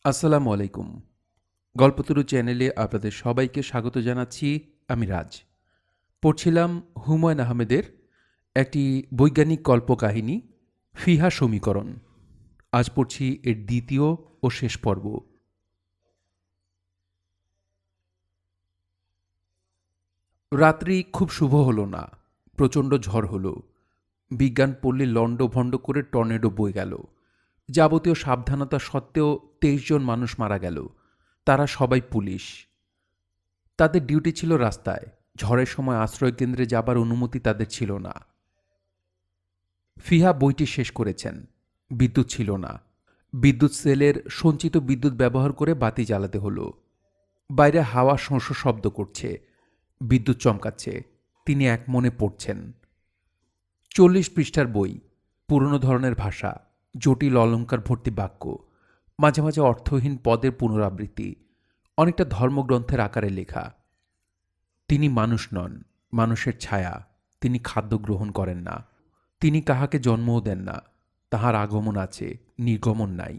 আসসালামু আলাইকুম। গল্পতরু চ্যানেলে আপনাদের সবাইকে স্বাগত জানাচ্ছি। আমি রাজ। পড়ছিলাম হুমায়ূন আহমেদের একটি বৈজ্ঞানিক কল্পকাহিনী, ফিহা সমীকরণ। আজ পড়ছি এর দ্বিতীয় ও শেষ পর্ব। রাত্রি খুব শুভ হলো না। প্রচণ্ড ঝড় হলো। বিজ্ঞানপল্লী লণ্ডভণ্ড করে টর্নেডো বয়ে গেল। যাবতীয় সাবধানতা সত্ত্বেও ২৩ জন মানুষ মারা গেল। তারা সবাই পুলিশ। তাদের ডিউটি ছিল রাস্তায়। ঝড়ের সময় আশ্রয়কেন্দ্রে যাবার অনুমতি তাদের ছিল না। ফিহা বইটি শেষ করেছেন। বিদ্যুৎ ছিল না। বিদ্যুৎ সেলের সঞ্চিত বিদ্যুৎ ব্যবহার করে বাতি জ্বালাতে হলো। বাইরে হাওয়া শোঁ শোঁ শব্দ করছে। বিদ্যুৎ চমকাচ্ছে। তিনি একমনে পড়ছেন। ৪০ পৃষ্ঠার বই। পুরনো ধরনের ভাষা, জটিল অলঙ্কার ভর্তি বাক্য, মাঝে মাঝে অর্থহীন পদের পুনরাবৃত্তি, অনেকটা ধর্মগ্রন্থের আকারে লেখা। তিনি মানুষ নন, মানুষের ছায়া। তিনি খাদ্য গ্রহণ করেন না। তিনি কাহাকে জন্মও দেন না। তাহার আগমন আছে, নির্গমন নাই।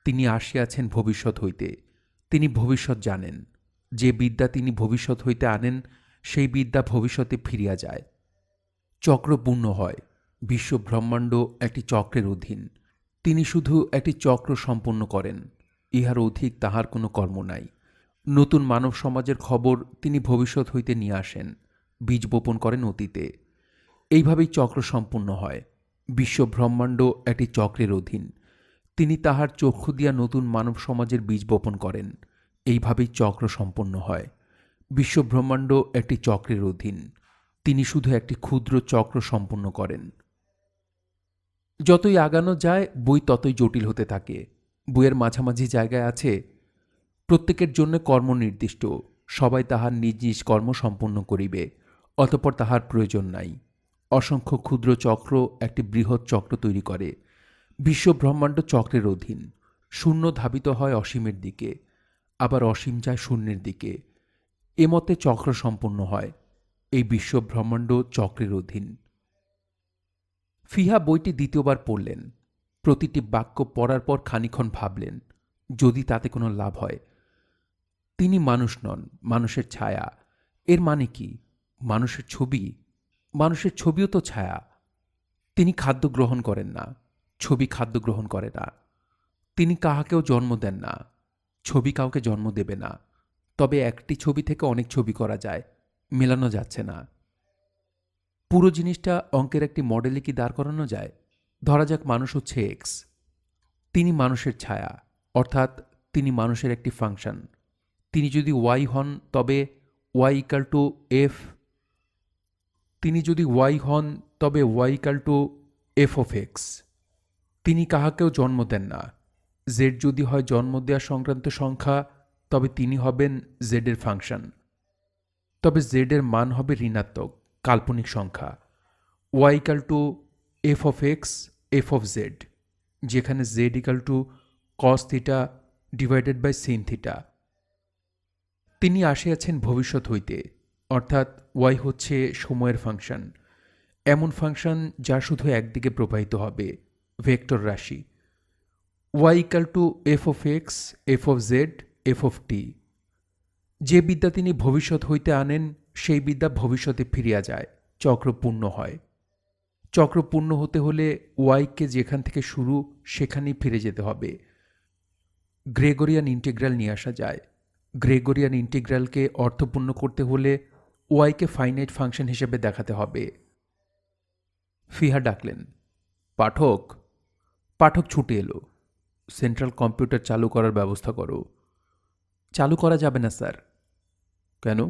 তিনি আসিয়াছেন ভবিষ্যৎ হইতে। তিনি ভবিষ্যৎ জানেন। যে বিদ্যা তিনি ভবিষ্যৎ হইতে আনেন, সেই বিদ্যা ভবিষ্যতে ফিরিয়া যায়। চক্র পূর্ণ হয়। বিশ্বব্রহ্মাণ্ড একটি চক্রের অধীন। তিনি শুধু একটি চক্র সম্পন্ন করেন। ইহার অধিক তাহার কোনো কর্ম নাই। নতুন মানব সমাজের খবর তিনি ভবিষ্যৎ হইতে নিয়ে আসেন। বীজ বপন করেন অতীতে। এইভাবেই চক্র সম্পূর্ণ হয়। বিশ্বব্রহ্মাণ্ড একটি চক্রের অধীন। তিনি তাহার চক্ষু দিয়া নতুন মানব সমাজের বীজ বপন করেন। এইভাবেই চক্র সম্পন্ন হয়। বিশ্বব্রহ্মাণ্ড একটি চক্রের অধীন। তিনি শুধু একটি ক্ষুদ্র চক্র সম্পন্ন করেন। যতই আগানো যায় বই ততই জটিল হতে থাকে। বইয়ের মাঝামাঝি জায়গায় আছে প্রত্যেকের জন্য কর্ম নির্দিষ্ট। সবাই তাহার নিজ নিজ কর্ম সম্পন্ন করিবে, অতঃপর তাহার প্রয়োজন নাই। অসংখ্য ক্ষুদ্র চক্র একটি বৃহৎ চক্র তৈরি করে। বিশ্বব্রহ্মাণ্ড চক্রের অধীন। শূন্য ধাবিত হয় অসীমের দিকে, আবার অসীম যায় শূন্যের দিকে। এমতে চক্র সম্পন্ন হয়। এই বিশ্বব্রহ্মাণ্ড চক্রের অধীন। ফিহা বইটি দ্বিতীয়বার পড়লেন। প্রতিটি বাক্য পড়ার পর খানিক্ষণ ভাবলেন, যদি তাতে কোনো লাভ হয়। তিনি মানুষ নন, মানুষের ছায়া। এর মানে কি? মানুষের ছবি? মানুষের ছবিও তো ছায়া। তিনি খাদ্য গ্রহণ করেন না। ছবি খাদ্য গ্রহণ করে না। তিনি কাহাকেও জন্ম দেন না। ছবি কাউকে জন্ম দেবে না। তবে একটি ছবি থেকে অনেক ছবি করা যায়, মেলানো যাচ্ছে না। পুরো জিনিসটা অঙ্কের একটি মডেলে কি দাঁড় করানো যায়? ধরা যাক মানুষ হচ্ছে এক্স। তিনি মানুষের ছায়া, অর্থাৎ তিনি মানুষের একটি ফাংশন। তিনি যদি ওয়াই হন তবে ওয়াই ইকাল টু এফ। তিনি যদি ওয়াই হন তবে y equal to F of x. তিনি কাহাকেও জন্ম দেন না। জেড যদি হয় জন্ম দেওয়া সংক্রান্ত সংখ্যা, তবে তিনি হবেন জেডের ফাংশন। তবে জেডের মান হবে ঋণাত্মক, কাল্পনিক সংখ্যা। Y equal to F of X, F of Z, যেখানে Z equal to cos theta divided by sin theta. তিনি আসিয়াছেন ভবিষ্যৎ হইতে, অর্থাৎ ওয়াই হচ্ছে সময়ের ফাংশন। এমন ফাংশন যা শুধু একদিকে প্রবাহিত হবে, ভেক্টর রাশি। Y equal to F of X, F of Z, F of T. যে বিদ্যা তিনি ভবিষ্যৎ হইতে আনেন, সেই বিদ্যা ভবিষ্যতে ফিরিয়া যায়, চক্র পূর্ণ হয়। চক্র পূর্ণ হতে হলে ওয়াইকে যেখান থেকে শুরু সেখানেই ফিরে যেতে হবে। গ্রেগরিয়ান ইন্টিগ্রাল নিয়ে আসা যায়। গ্রেগরিয়ান ইন্টিগ্রালকে অর্থপূর্ণ করতে হলে ওয়াইকে ফাইনাইট ফাংশন হিসেবে দেখাতে হবে। ফিহা ডাকলেন, পাঠক। পাঠক ছুটে এলো। সেন্ট্রাল কম্পিউটার চালু করার ব্যবস্থা করো। চালু করা যাবে না স্যার। কেন?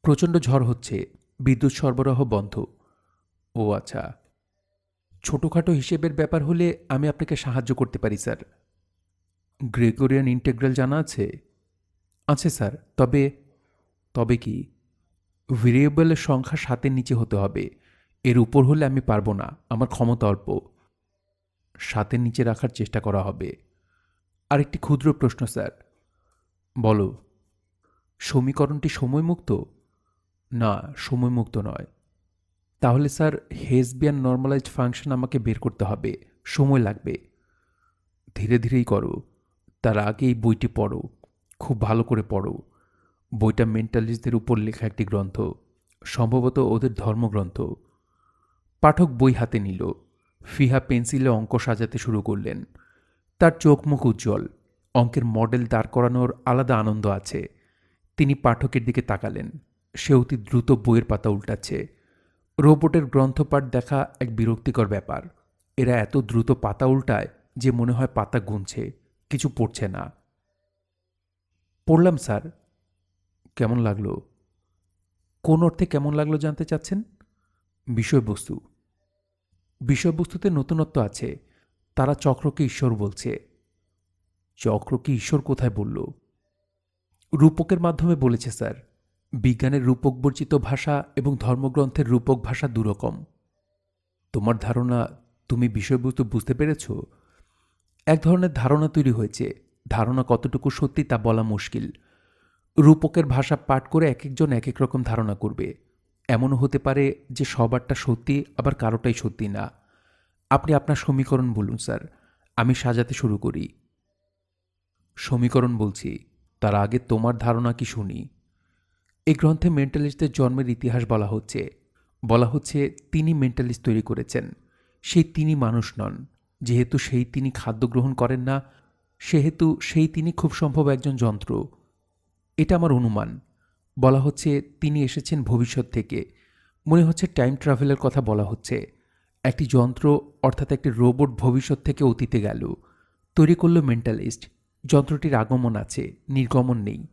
প্রচণ্ড ঝড় হচ্ছে, বিদ্যুৎ সরবরাহ বন্ধ। ও আচ্ছা। ছোটোখাটো হিসেবের ব্যাপার হলে আমি আপনাকে সাহায্য করতে পারি স্যার। গ্রেগরিয়ান ইন্টিগ্রাল জানা আছে? আছে স্যার। তবে তবে কি? ভেরিয়েবলের সংখ্যা 7-এর নিচে হতে হবে। এর উপর হলে আমি পারবো না, আমার ক্ষমতা অল্প। 7-এর নিচে রাখার চেষ্টা করা হবে। আরেকটি ক্ষুদ্র প্রশ্ন স্যার। বলো। সমীকরণটি সময়মুক্ত? না, সময়মুক্ত নয়। তাহলে স্যার হেসবিয়ান নর্মালাইজড ফাংশন আমাকে বের করতে হবে, সময় লাগবে। ধীরে ধীরেই করো। তার আগে এই বইটি পড়ো, খুব ভালো করে পড়ো। বইটা মেন্টালিস্টদের উপর লেখা একটি গ্রন্থ, সম্ভবত ওদের ধর্মগ্রন্থ। পাঠক বই হাতে নিল। ফিহা পেন্সিলে অঙ্ক সাজাতে শুরু করলেন। তার চোখ মুখ উজ্জ্বল। অঙ্কের মডেল দাঁড় করানোর আলাদা আনন্দ আছে। তিনি পাঠকের দিকে তাকালেন। সে অতি দ্রুত বইয়ের পাতা উল্টাচ্ছে। রোবটের গ্রন্থপাঠ দেখা এক বিরক্তিকর ব্যাপার। এরা এত দ্রুত পাতা উল্টায় যে মনে হয় পাতা গুনছে, কিছু পড়ছে না। পড়লাম স্যার। কেমন লাগলো? কোন অর্থে কেমন লাগলো জানতে চাচ্ছেন? বিষয়বস্তু। বিষয়বস্তুতে নতুনত্ব আছে। তারা চক্রকে ঈশ্বর বলছে। চক্রকে ঈশ্বর কোথায় বলল? রূপকের মাধ্যমে বলেছে স্যার। বিজ্ঞানের রূপক বর্জিত ভাষা এবং ধর্মগ্রন্থের রূপক ভাষা দুরকম। তোমার ধারণা তুমি বিষয়বস্তু বুঝতে পেরেছ? এক ধরনের ধারণা তৈরি হয়েছে। ধারণা কতটুকু সত্যি তা বলা মুশকিল। রূপকের ভাষা পাঠ করে এক একজন এক এক রকম ধারণা করবে। এমনও হতে পারে যে সবারটা সত্যি, আবার কারোটাই সত্যি না। আপনি আপনার সমীকরণ বলুন স্যার, আমি সাজাতে শুরু করি। সমীকরণ বলছি, তার আগে তোমার ধারণা কি শুনি। এই গ্রন্থে মেন্টালিস্টদের জন্মের ইতিহাস বলা হচ্ছে। বলা হচ্ছে তিনি মেন্টালিস্ট তৈরি করেছেন। সেই তিনি মানুষ নন। যেহেতু সেই তিনি খাদ্য গ্রহণ করেন না, সেহেতু সেই তিনি খুব সম্ভব একজন যন্ত্র। এটা আমার অনুমান। বলা হচ্ছে তিনি এসেছেন ভবিষ্যৎ থেকে। মনে হচ্ছে টাইম ট্রাভেলের কথা বলা হচ্ছে। একটি যন্ত্র, অর্থাৎ একটি রোবট ভবিষ্যৎ থেকে অতীতে গেল, তৈরি করল মেন্টালিস্ট। যন্ত্রটির আগমন আছে, নির্গমন নেই।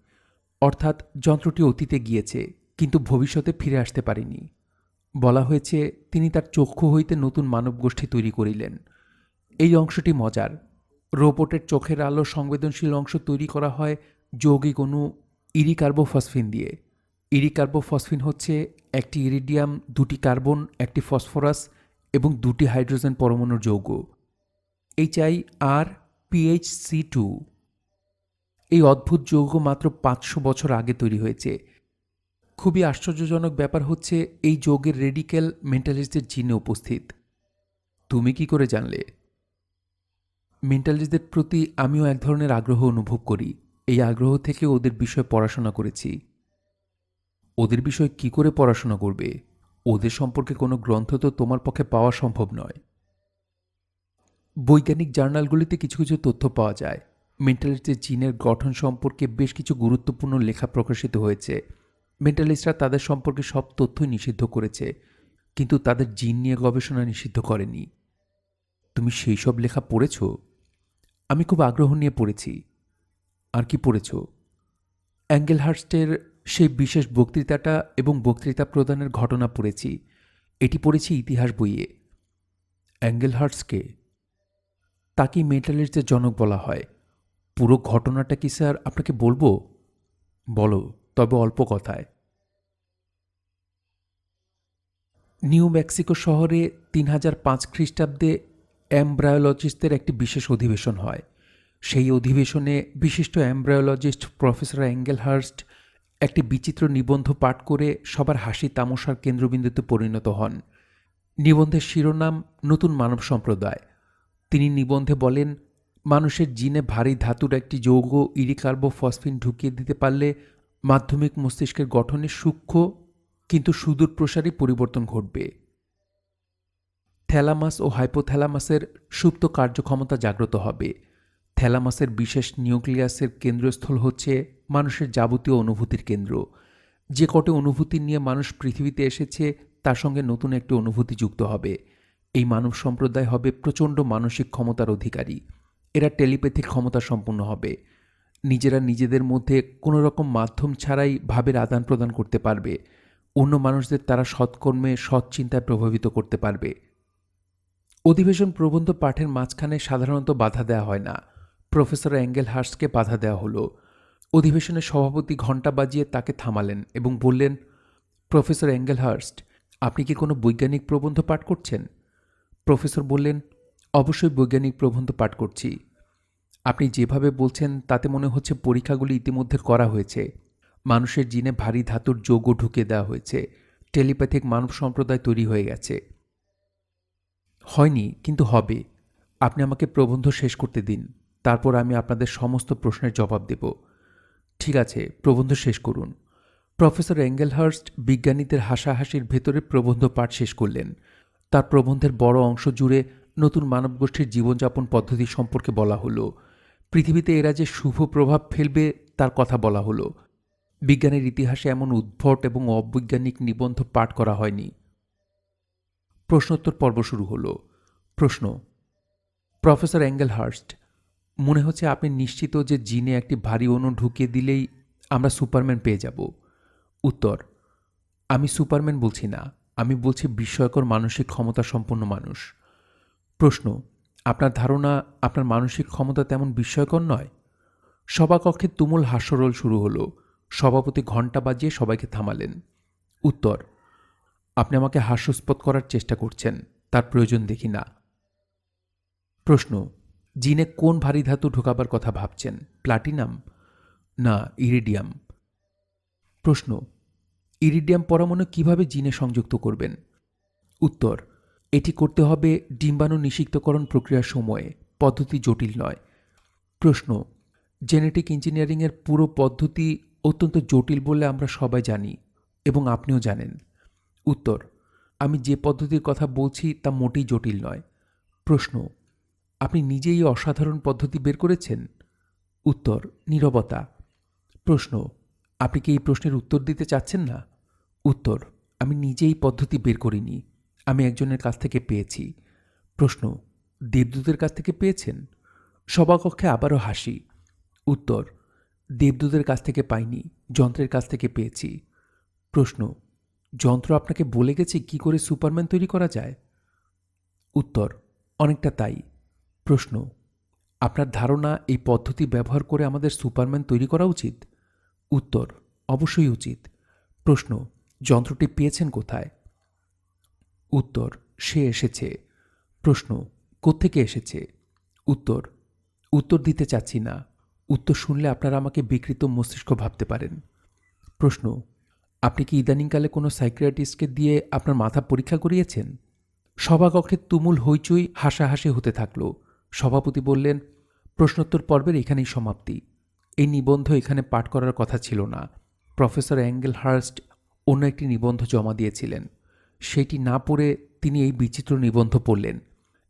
অর্থাৎ যন্ত্রটি অতীতে গিয়েছে, কিন্তু ভবিষ্যতে ফিরে আসতে পারেনি। বলা হয়েছে তিনি তার চক্ষু হইতে নতুন মানবগোষ্ঠী তৈরি করিলেন। এই অংশটি মজার। রোবটের চোখের আলো সংবেদনশীল অংশ তৈরি করা হয় যৌগিক অণু ইরিকার্বোফসফিন দিয়ে। ইরিকার্বোফসফিন হচ্ছে একটি ইরিডিয়াম, দুটি কার্বন, একটি ফসফরাস এবং দুটি হাইড্রোজেন পরমাণুর যৌগ। HIR-PHC2। এই অদ্ভুত যৌগ মাত্র 500 বছর আগে তৈরি হয়েছে। খুবই আশ্চর্যজনক ব্যাপার হচ্ছে এই যৌগের রেডিক্যাল মেন্টালিস্টদের জিনে উপস্থিত। তুমি কি করে জানলে? মেন্টালিস্টদের প্রতি আমিও এক ধরনের আগ্রহ অনুভব করি। এই আগ্রহ থেকে ওদের বিষয়ে পড়াশোনা করেছি। ওদের বিষয় কি করে পড়াশোনা করবে? ওদের সম্পর্কে কোনো গ্রন্থ তো তোমার পক্ষে পাওয়া সম্ভব নয়। বৈজ্ঞানিক জার্নালগুলিতে কিছু কিছু তথ্য পাওয়া যায়। মেন্টালিস্টদের জিনের গঠন সম্পর্কে বেশ কিছু গুরুত্বপূর্ণ লেখা প্রকাশিত হয়েছে। মেন্টালিস্টরা তাদের সম্পর্কে সব তথ্যই নিষিদ্ধ করেছে, কিন্তু তাদের জিন নিয়ে গবেষণা নিষিদ্ধ করেনি। তুমি সেই সব লেখা পড়েছ? আমি খুব আগ্রহ নিয়ে পড়েছি। আর কি পড়েছ? অ্যাঙ্গেলহার্স্টের সেই বিশেষ বক্তৃতাটা এবং বক্তৃতা প্রদানের ঘটনা পড়েছি। এটি পড়েছি ইতিহাস বইয়ে। অ্যাঙ্গেলহার্স্টকে? তাকেই মেন্টালিস্টদের জনক বলা হয়। পুরো ঘটনাটা কি স্যার আপনাকে বলবো? বলো, তবে অল্প কথায়। নিউ মেক্সিকো শহরে 3005 খ্রিস্টাব্দে এমব্রায়োলজিস্টদের একটি বিশেষ অধিবেশন হয়। সেই অধিবেশনে বিশিষ্ট এমব্রায়োলজিস্ট প্রফেসর অ্যাঙ্গেলহার্স্ট একটি বিচিত্র নিবন্ধ পাঠ করে সবার হাসি তামাশার কেন্দ্রবিন্দুতে পরিণত হন। নিবন্ধের শিরোনাম নতুন মানব সম্প্রদায়। তিনি নিবন্ধে বলেন, মানুষের জিনে ভারী ধাতুর একটি যৌগ ইরিকার্বোফসফিন ঢুকিয়ে দিতে পারলে মাধ্যমিক মস্তিষ্কের গঠনে সূক্ষ্ম কিন্তু সুদূর প্রসারী পরিবর্তন ঘটবে। থ্যালামাস ও হাইপোথ্যালামাসের সুপ্ত কার্যক্ষমতা জাগ্রত হবে। থ্যালামাসের বিশেষ নিউক্লিয়াসের কেন্দ্রস্থল হচ্ছে মানুষের যাবতীয় অনুভূতির কেন্দ্র। যে কটি অনুভূতি নিয়ে মানুষ পৃথিবীতে এসেছে তার সঙ্গে নতুন একটি অনুভূতি যুক্ত হবে। এই মানব সম্প্রদায় হবে প্রচণ্ড মানসিক ক্ষমতার অধিকারী। এরা টেলিপ্যাথিক ক্ষমতা সম্পন্ন হবে। নিজেরা নিজেদের মধ্যে কোনো রকম মাধ্যম ছাড়াই ভাবের আদান প্রদান করতে পারবে। অন্য মানুষদের তারা সৎকর্মে, সৎ চিন্তায় প্রভাবিত করতে পারবে। অধিবেশন প্রবন্ধ পাঠের মাঝখানে সাধারণত বাধা দেওয়া হয় না। প্রফেসর অ্যাঙ্গেলহার্স্টকে বাধা দেওয়া হলো। অধিবেশনের সভাপতি ঘণ্টা বাজিয়ে তাকে থামালেন এবং বললেন, প্রফেসর অ্যাঙ্গেলহার্স্ট, আপনি কি কোনো বৈজ্ঞানিক প্রবন্ধ পাঠ করছেন? প্রফেসর বললেন, অবশ্যই বৈজ্ঞানিক প্রবন্ধ পাঠ করছি। আপনি যেভাবে বলছেন তাতে মনে হচ্ছে পরীক্ষাগুলি ইতিমধ্যে করা হয়েছে। মানুষের জিনে ভারী ধাতুর যৌগ ঢুকিয়ে দেওয়া হয়েছে। টেলিপ্যাথিক মানব সম্প্রদায় তৈরি হয়ে গেছে। হয়নি, কিন্তু হবে। আপনি আমাকে প্রবন্ধ শেষ করতে দিন। তারপর আমি আপনাদের সমস্ত প্রশ্নের জবাব দেব। ঠিক আছে, প্রবন্ধ শেষ করুন। প্রফেসর এঙ্গেলহার্স্ট বিজ্ঞানীদের হাসাহাসির ভেতরে প্রবন্ধ পাঠ শেষ করলেন। তার প্রবন্ধের বড় অংশ জুড়ে নতুন মানবগোষ্ঠীর জীবনযাপন পদ্ধতি সম্পর্কে বলা হলো। পৃথিবীতে এরা যে শুভ প্রভাব ফেলবে তার কথা বলা হলো। বিজ্ঞানের ইতিহাসে এমন উদ্ভট এবং অবৈজ্ঞানিক নিবন্ধ পাঠ করা হয়নি। প্রশ্নোত্তর পর্ব শুরু হলো। প্রশ্ন: প্রফেসর এঙ্গেলহার্স্ট, মনে হচ্ছে আপনি নিশ্চিত যে জিনে একটি ভারী অণু ঢুকিয়ে দিলেই আমরা সুপারম্যান পেয়ে যাব। উত্তর: আমি সুপারম্যান বলছি না, আমি বলছি বিস্ময়কর মানসিক ক্ষমতা সম্পন্ন মানুষ। প্রশ্ন: আপনার ধারণা আপনার মানসিক ক্ষমতা তেমন বিস্ময়কর নয়? সভাকক্ষে তুমুল হাস্যরোল শুরু হলো। সভাপতি ঘণ্টা বাজিয়ে সবাইকে থামালেন। উত্তর: আপনি আমাকে হাস্যাস্পদ করার চেষ্টা করছেন, তার প্রয়োজন দেখি না। প্রশ্ন: জিনে কোন ভারী ধাতু ঢোকাবার কথা ভাবছেন? প্লাটিনাম? না, ইরিডিয়াম। প্রশ্ন: ইরিডিয়াম পরমাণু কিভাবে জিনে সংযুক্ত করবেন? উত্তর: এটি করতে হবে ডিম্বাণু নিষিক্তকরণ প্রক্রিয়ার সময়ে, পদ্ধতি জটিল নয়। প্রশ্ন: জেনেটিক ইঞ্জিনিয়ারিংয়ের পুরো পদ্ধতি অত্যন্ত জটিল বলে আমরা সবাই জানি এবং আপনিও জানেন। উত্তর: আমি যে পদ্ধতির কথা বলছি তা মোটেই জটিল নয়। প্রশ্ন: আপনি নিজেই অসাধারণ পদ্ধতি বের করেছেন? উত্তর: নীরবতা। প্রশ্ন: আপনি কি এই প্রশ্নের উত্তর দিতে চাচ্ছেন না? উত্তর: আমি নিজেই পদ্ধতি বের করিনি, আমি একজনের কাছ থেকে পেয়েছি। প্রশ্ন: দেবদূতের কাছ থেকে পেয়েছেন? সভাকক্ষে আবারও হাসি। উত্তর: দেবদূতের কাছ থেকে পাইনি, যন্ত্রের কাছ থেকে পেয়েছি। প্রশ্ন: যন্ত্র আপনাকে বলে গেছে কি করে সুপারম্যান তৈরি করা যায়? উত্তর: অনেকটা তাই। প্রশ্ন: আপনার ধারণা এই পদ্ধতি ব্যবহার করে আমাদের সুপারম্যান তৈরি করা উচিত? উত্তর: অবশ্যই উচিত। প্রশ্ন: যন্ত্রটি পেয়েছেন কোথায়? উত্তর: সে এসেছে। প্রশ্ন: কোত্থেকে এসেছে? উত্তর: উত্তর দিতে চাচ্ছি না, উত্তর শুনলে আপনারা আমাকে বিকৃত মস্তিষ্ক ভাবতে পারেন। প্রশ্ন: আপনি কি ইদানিংকালে কোনো সাইকিয়াট্রিস্টকে দিয়ে আপনার মাথা পরীক্ষা করিয়েছেন? সভাকক্ষে তুমুল হইচই, হাসাহাসি হতে থাকল। সভাপতি বললেন, প্রশ্নোত্তর পর্বের এখানেই সমাপ্তি। এই নিবন্ধ এখানে পাঠ করার কথা ছিল না। প্রফেসর এঙ্গেলহার্স্ট অন্য একটি নিবন্ধ জমা দিয়েছিলেন। সেটি না পড়ে তিনি এই বিচিত্র নিবন্ধ পড়লেন।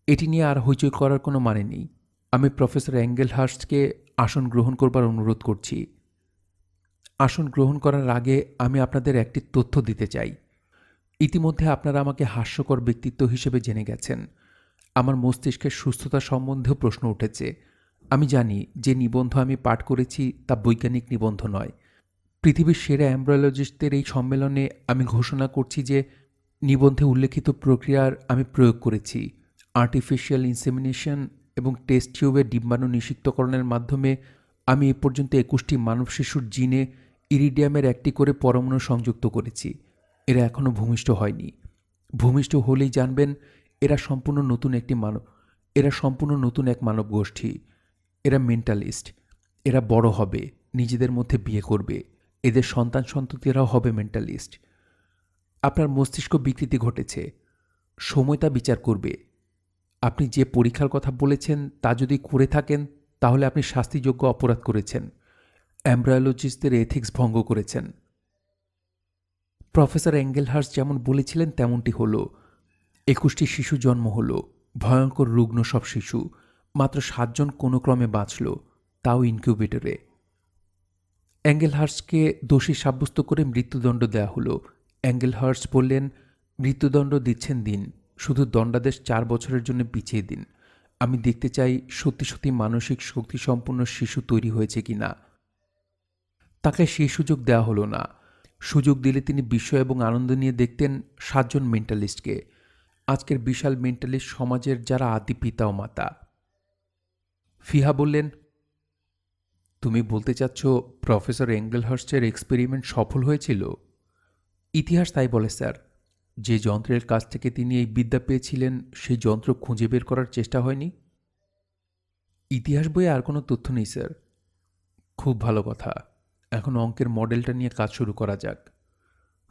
এটি নিয়ে আর হইচই করার কোনো মানে নেই। আমি প্রফেসর এঙ্গেলহার্স্টকে আসন গ্রহণ করবার অনুরোধ করছি। আসন গ্রহণ করার আগে আমি আপনাদের একটি তথ্য দিতে চাই। ইতিমধ্যে আপনারা আমাকে হাস্যকর ব্যক্তিত্ব হিসেবে জেনে গেছেন। আমার মস্তিষ্কের সুস্থতা সম্বন্ধেও প্রশ্ন উঠেছে। আমি জানি যে নিবন্ধ আমি পাঠ করেছি তা বৈজ্ঞানিক নিবন্ধ নয়। পৃথিবীর সেরা এমব্রায়োলজিস্টদের এই সম্মেলনে আমি ঘোষণা করছি যে নিবন্ধে উল্লেখিত প্রক্রিয়ার আমি প্রয়োগ করেছি। আর্টিফিশিয়াল ইনসেমিনেশন এবং টেস্ট টিউবের ডিম্বাণু নিষিক্তকরণের মাধ্যমে আমি এ পর্যন্ত 21টি মানব শিশুর জিনে ইরিডিয়ামের একটি করে পরমাণু সংযুক্ত করেছি। এরা এখনও ভূমিষ্ঠ হয়নি। ভূমিষ্ঠ হলেই জানবেন এরা সম্পূর্ণ নতুন এক মানব গোষ্ঠী। এরা মেন্টালিস্ট। এরা বড় হবে, নিজেদের মধ্যে বিয়ে করবে, এদের সন্তান সন্ততিরাও হবে মেন্টালিস্ট। আপনার মস্তিষ্ক বিকৃতি ঘটেছে, সময় তা বিচার করবে। আপনি যে পরীক্ষার কথা বলেছেন তা যদি করে থাকেন তাহলে আপনি শাস্তিযোগ্য অপরাধ করেছেন, এমব্রায়োলজিস্টদের এথিক্স ভঙ্গ করেছেন। প্রফেসর এঙ্গেলহার্স্ট যেমন বলেছিলেন তেমনটি হলো। 21টি শিশু জন্ম হলো, ভয়ঙ্কর রুগ্ন সব শিশু। মাত্র 7 জন কোনো ক্রমে বাঁচল, তাও ইনকিউবেটরে। এঙ্গেলহার্স্টকে দোষী সাব্যস্ত করে মৃত্যুদণ্ড দেয়া হলো। এঙ্গেলহার্স্ট বললেন, মৃত্যুদণ্ড দিচ্ছেন দিন, শুধু দণ্ডাদেশ 4 বছরের জন্য পিছিয়ে দিন। আমি দেখতে চাই সত্যি সত্যি মানসিক শক্তিসম্পন্ন শিশু তৈরি হয়েছে কিনা। তাকে সেই সুযোগ দেওয়া হলো না। সুযোগ দিলে তিনি বিস্ময় এবং আনন্দ নিয়ে দেখতেন 7 জন মেন্টালিস্টকে, আজকের বিশাল মেন্টালিস্ট সমাজের যারা আদি পিতা ও মাতা। ফিহা বললেন, তুমি বলতে চাচ্ছ প্রফেসর এঙ্গেলহার্স্টের এক্সপেরিমেন্ট সফল হয়েছিল? ইতিহাস তাই বলে স্যার। যে যন্ত্রের কাছ থেকে তিনি এই বিদ্যা পেয়েছিলেন সেই যন্ত্র খুঁজে বের করার চেষ্টা হয়নি। ইতিহাস বইয়ে আর কোনো তথ্য নেই স্যার। খুব ভালো কথা, এখন অঙ্কের মডেলটা নিয়ে কাজ শুরু করা যাক।